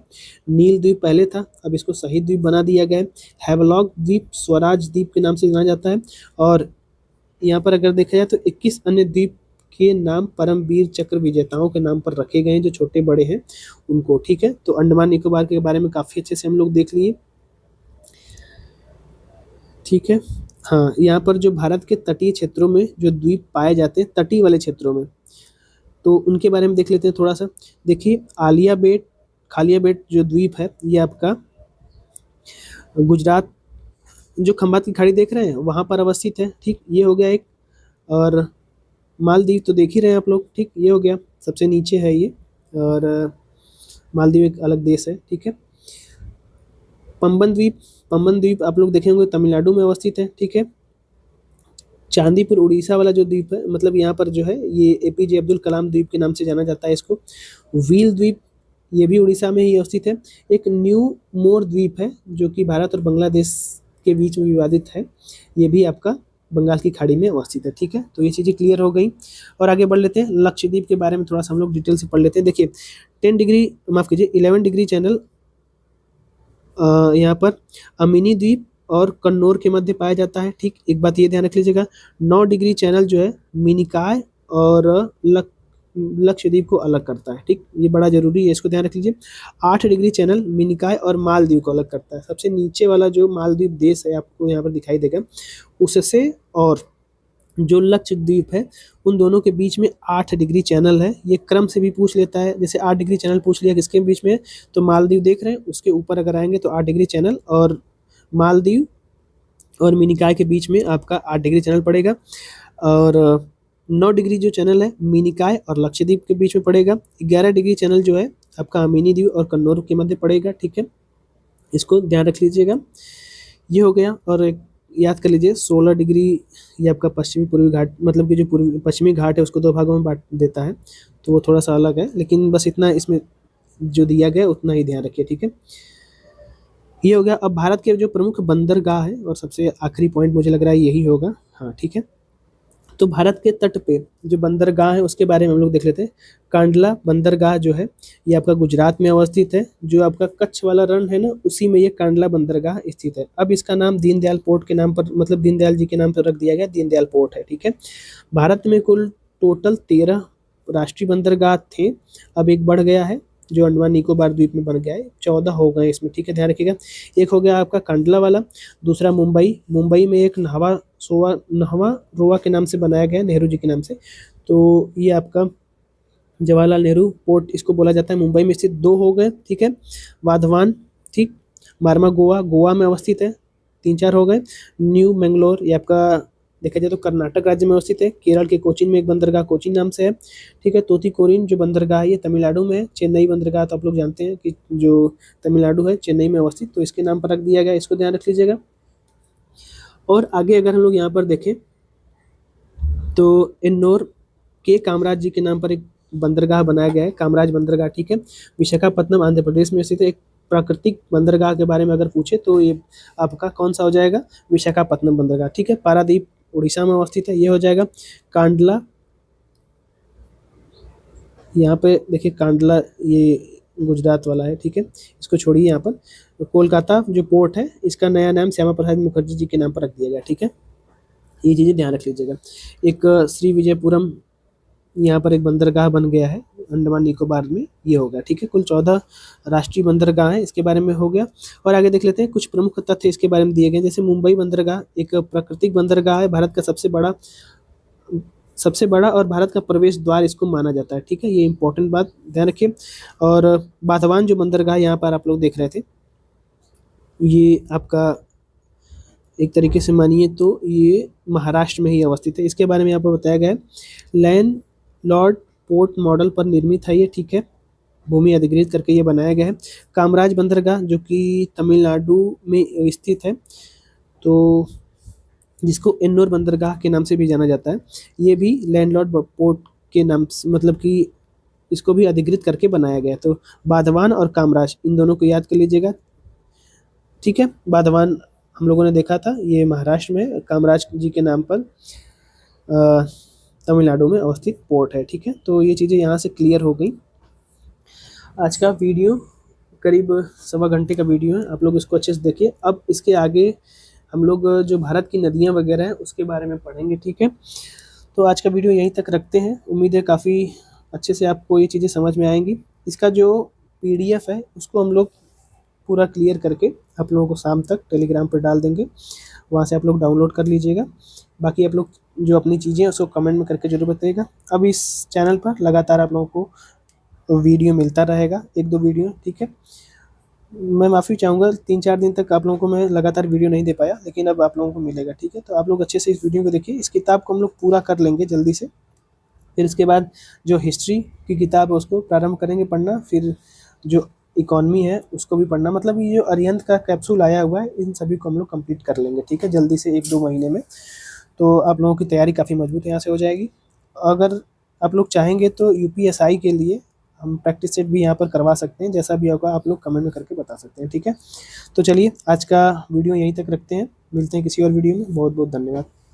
नील द्वीप पहले था, अब इसको शहीद द्वीप बना दिया गया है। हैवलॉक द्वीप स्वराज द्वीप के नाम से जाना जाता है। और यहाँ पर अगर देखा जाए तो 21 अन्य द्वीप के नाम परमवीर चक्र विजेताओं के नाम पर रखे गए हैं, जो छोटे बड़े हैं उनको, ठीक है। तो अंडमान निकोबार के बारे में काफ़ी अच्छे से हम लोग देख लिए, ठीक है। हाँ, यहाँ पर जो भारत के तटीय क्षेत्रों में जो द्वीप पाए जाते हैं, तटीय वाले क्षेत्रों में, तो उनके बारे में देख लेते हैं थोड़ा सा। देखिए आलिया बेट, खालिया बेट जो द्वीप है ये आपका गुजरात, जो खंबात की खाड़ी देख रहे हैं वहाँ पर अवस्थित है, ठीक, ये हो गया एक। और मालदीव तो देख ही रहे हैं आप लोग, ठीक, ये हो गया, सबसे नीचे है ये। और मालदीव एक अलग देश है, ठीक है। पंबन द्वीप, पंबन द्वीप आप लोग देखे होंगे तमिलनाडु में अवस्थित है, ठीक है। चांदीपुर उड़ीसा वाला जो द्वीप है, मतलब यहाँ पर जो है ये एपीजे अब्दुल कलाम द्वीप के नाम से जाना जाता है इसको। व्हील द्वीप, ये भी उड़ीसा में ही अवस्थित है। एक न्यू मोर द्वीप है जो कि भारत और बांग्लादेश के बीच में विवादित है, ये भी आपका बंगाल की खाड़ी में अवस्थित है, ठीक है। तो ये चीज़ें क्लियर हो गई और आगे बढ़ लेते हैं। लक्षद्वीप के बारे में थोड़ा सा हम लोग डिटेल से पढ़ लेते हैं। देखिए 10 डिग्री, माफ कीजिए 11 डिग्री चैनल यहाँ पर अमिनी द्वीप और कन्नौर के मध्य पाया जाता है, ठीक। एक बात ये ध्यान रख लीजिएगा, 9 डिग्री चैनल जो है मिनिकॉय और लक्षद्वीप को अलग करता है, ठीक, ये बड़ा जरूरी है, इसको ध्यान रख लीजिए। 8 डिग्री चैनल मिनिकॉय और मालदीव को अलग करता है। सबसे नीचे वाला जो मालदीव देश है आपको यहाँ पर दिखाई देगा, उससे और जो लक्षद्वीप है उन दोनों के बीच में 8 डिग्री चैनल है। ये क्रम से भी पूछ लेता है, जैसे 8 डिग्री चैनल पूछ लिया किसके बीच में है, तो मालदीव देख रहे हैं उसके ऊपर अगर आएंगे तो 8 डिग्री चैनल, और मालदीव और मिनिकॉय के बीच में आपका 8 डिग्री चैनल पड़ेगा। और 9 डिग्री जो चैनल है मिनिकॉय और लक्षद्वीप के बीच में पड़ेगा। 11 डिग्री चैनल जो है आपका अमिनी द्वीप और कन्नौर के मध्य पड़ेगा, ठीक है, इसको ध्यान रख लीजिएगा। ये हो गया। और एक याद कर लीजिए 16 डिग्री ये आपका पश्चिमी पूर्वी घाट, मतलब कि जो पूर्वी पश्चिमी घाट है उसको 2 भागों में बांट देता है, तो वो थोड़ा सा अलग है, लेकिन बस इतना इसमें जो दिया गया उतना ही ध्यान रखिए, ठीक है। ये हो गया। अब भारत के जो प्रमुख बंदरगाह है, और सबसे आखिरी पॉइंट मुझे लग रहा है यही होगा, हाँ ठीक है। तो भारत के तट पे जो बंदरगाह है उसके बारे में हम लोग देख लेते हैं। कांडला बंदरगाह जो है ये आपका गुजरात में अवस्थित है। जो आपका कच्छ वाला रण है ना, उसी में ये कांडला बंदरगाह स्थित है। अब इसका नाम दीनदयाल पोर्ट के नाम पर, मतलब दीनदयाल जी के नाम पर रख दिया गया, दीनदयाल पोर्ट है, ठीक है। भारत में कुल टोटल 13 राष्ट्रीय बंदरगाह थे, अब एक बढ़ गया है जो अंडमान निकोबार द्वीप में बन गया है, 14 हो गए इसमें, ठीक है, ध्यान रखिएगा। एक हो गया आपका कांडला वाला, दूसरा मुंबई, मुंबई में एक नहवा रोवा के नाम से बनाया गया, नेहरू जी के नाम से। तो ये आपका जवाहरलाल नेहरू पोर्ट इसको बोला जाता है, मुंबई में स्थित। 2 हो गए, ठीक है। वाधवान, ठीक। मारमा गोवा, गोवा में अवस्थित है, 3-4 हो गए। न्यू मैंगलोर ये आपका देखा जाए तो कर्नाटक राज्य में अवस्थित है। केरल के कोचीन में एक बंदरगाह कोचीन नाम से है, ठीक है। तूतीकोरिन जो बंदरगाह है ये तमिलनाडु में है। चेन्नई बंदरगाह तो आप लोग जानते हैं कि जो तमिलनाडु है, चेन्नई में अवस्थित, तो इसके नाम पर रख दिया गया, इसको ध्यान रख लीजिएगा। और आगे अगर हम लोग यहाँ पर देखें तो इन्नौर के कामराज जी के नाम पर एक बंदरगाह बनाया गया है, कामराज बंदरगाह, ठीक है। विशाखापत्तनम आंध्र प्रदेश में स्थित है। एक प्राकृतिक बंदरगाह के बारे में अगर पूछे तो ये आपका कौन सा हो जाएगा, विशाखापत्तनम बंदरगाह, ठीक है। पारादीप उड़ीसा में अवस्थित है, ये हो जाएगा। कांडला, यहाँ पे देखिए कांडला ये गुजरात वाला है, ठीक है, इसको छोड़िए यहाँ पर। कोलकाता जो पोर्ट है इसका नया नाम श्यामा प्रसाद मुखर्जी जी के नाम पर रख दिया गया, ठीक है। ये चीज़ें ध्यान रख लीजिएगा। एक श्री विजयपुरम यहाँ पर एक बंदरगाह बन गया है अंडमान निकोबार में, ये होगा, ठीक है। कुल 14 राष्ट्रीय बंदरगाह है, इसके बारे में हो गया। और आगे देख लेते हैं कुछ प्रमुख तथ्य इसके बारे में दिए गए। जैसे मुंबई बंदरगाह एक प्राकृतिक बंदरगाह है, भारत का सबसे बड़ा और भारत का प्रवेश द्वार इसको माना जाता है, ठीक है। ये इंपॉर्टेंट बात ध्यान रखिए। और बाधवान जो बंदरगाह यहाँ पर आप लोग देख रहे थे, ये आपका एक तरीके से मानिए तो ये महाराष्ट्र में ही अवस्थित है। इसके बारे में यहाँ पर बताया गया है, लैंड लॉर्ड पोर्ट मॉडल पर निर्मित है ये, ठीक है, भूमि अधिग्रहित करके ये बनाया गया है। कामराज बंदरगाह जो कि तमिलनाडु में स्थित है, तो जिसको एन्नोर बंदरगाह के नाम से भी जाना जाता है, ये भी लैंडलॉर्ड पोर्ट के नाम से, मतलब कि इसको भी अधिग्रहित करके बनाया गया है। तो बाधवान और कामराज इन दोनों को याद कर लीजिएगा, ठीक है। बाधवान हम लोगों ने देखा था, ये महाराष्ट्र में, कामराज जी के नाम पर तमिलनाडु में अवस्थित पोर्ट है, ठीक है। तो ये चीज़ें यहाँ से क्लियर हो गई। आज का वीडियो करीब 1.25 घंटे का वीडियो है, आप लोग इसको अच्छे से देखिए। अब इसके आगे हम लोग जो भारत की नदियाँ वगैरह हैं उसके बारे में पढ़ेंगे, ठीक है। तो आज का वीडियो यहीं तक रखते हैं। उम्मीद है काफ़ी अच्छे से आपको ये चीज़ें समझ में आएंगी। इसका जो PDF है उसको हम लोग पूरा क्लियर करके आप लोगों को शाम तक टेलीग्राम पर डाल देंगे, वहाँ से आप लोग डाउनलोड कर लीजिएगा। बाकी आप लोग जो अपनी चीज़ें हैं उसको कमेंट में करके जरूर बताइएगा। अब इस चैनल पर लगातार आप लोगों को वीडियो मिलता रहेगा, 1-2 वीडियो, ठीक है। मैं माफ़ी चाहूँगा 3-4 दिन तक आप लोगों को मैं लगातार वीडियो नहीं दे पाया, लेकिन अब आप लोगों को मिलेगा, ठीक है। तो आप लोग अच्छे से इस वीडियो को देखिए। इस किताब को हम लोग पूरा कर लेंगे जल्दी से, फिर इसके बाद जो हिस्ट्री की किताब है उसको प्रारंभ करेंगे पढ़ना, फिर जो इकॉनमी है उसको भी पढ़ना। मतलब ये जो अरिहंत का कैप्सूल आया हुआ है इन सभी को हम लोग कंप्लीट कर लेंगे, ठीक है, जल्दी से 1-2 महीने में। तो आप लोगों की तैयारी काफ़ी मजबूत यहाँ से हो जाएगी। अगर आप लोग चाहेंगे तो UPSI के लिए हम प्रैक्टिस सेट भी यहाँ पर करवा सकते हैं, जैसा भी होगा आप लोग कमेंट में करके बता सकते हैं, ठीक है। तो चलिए आज का वीडियो यहीं तक रखते हैं, मिलते हैं किसी और वीडियो में। बहुत बहुत धन्यवाद।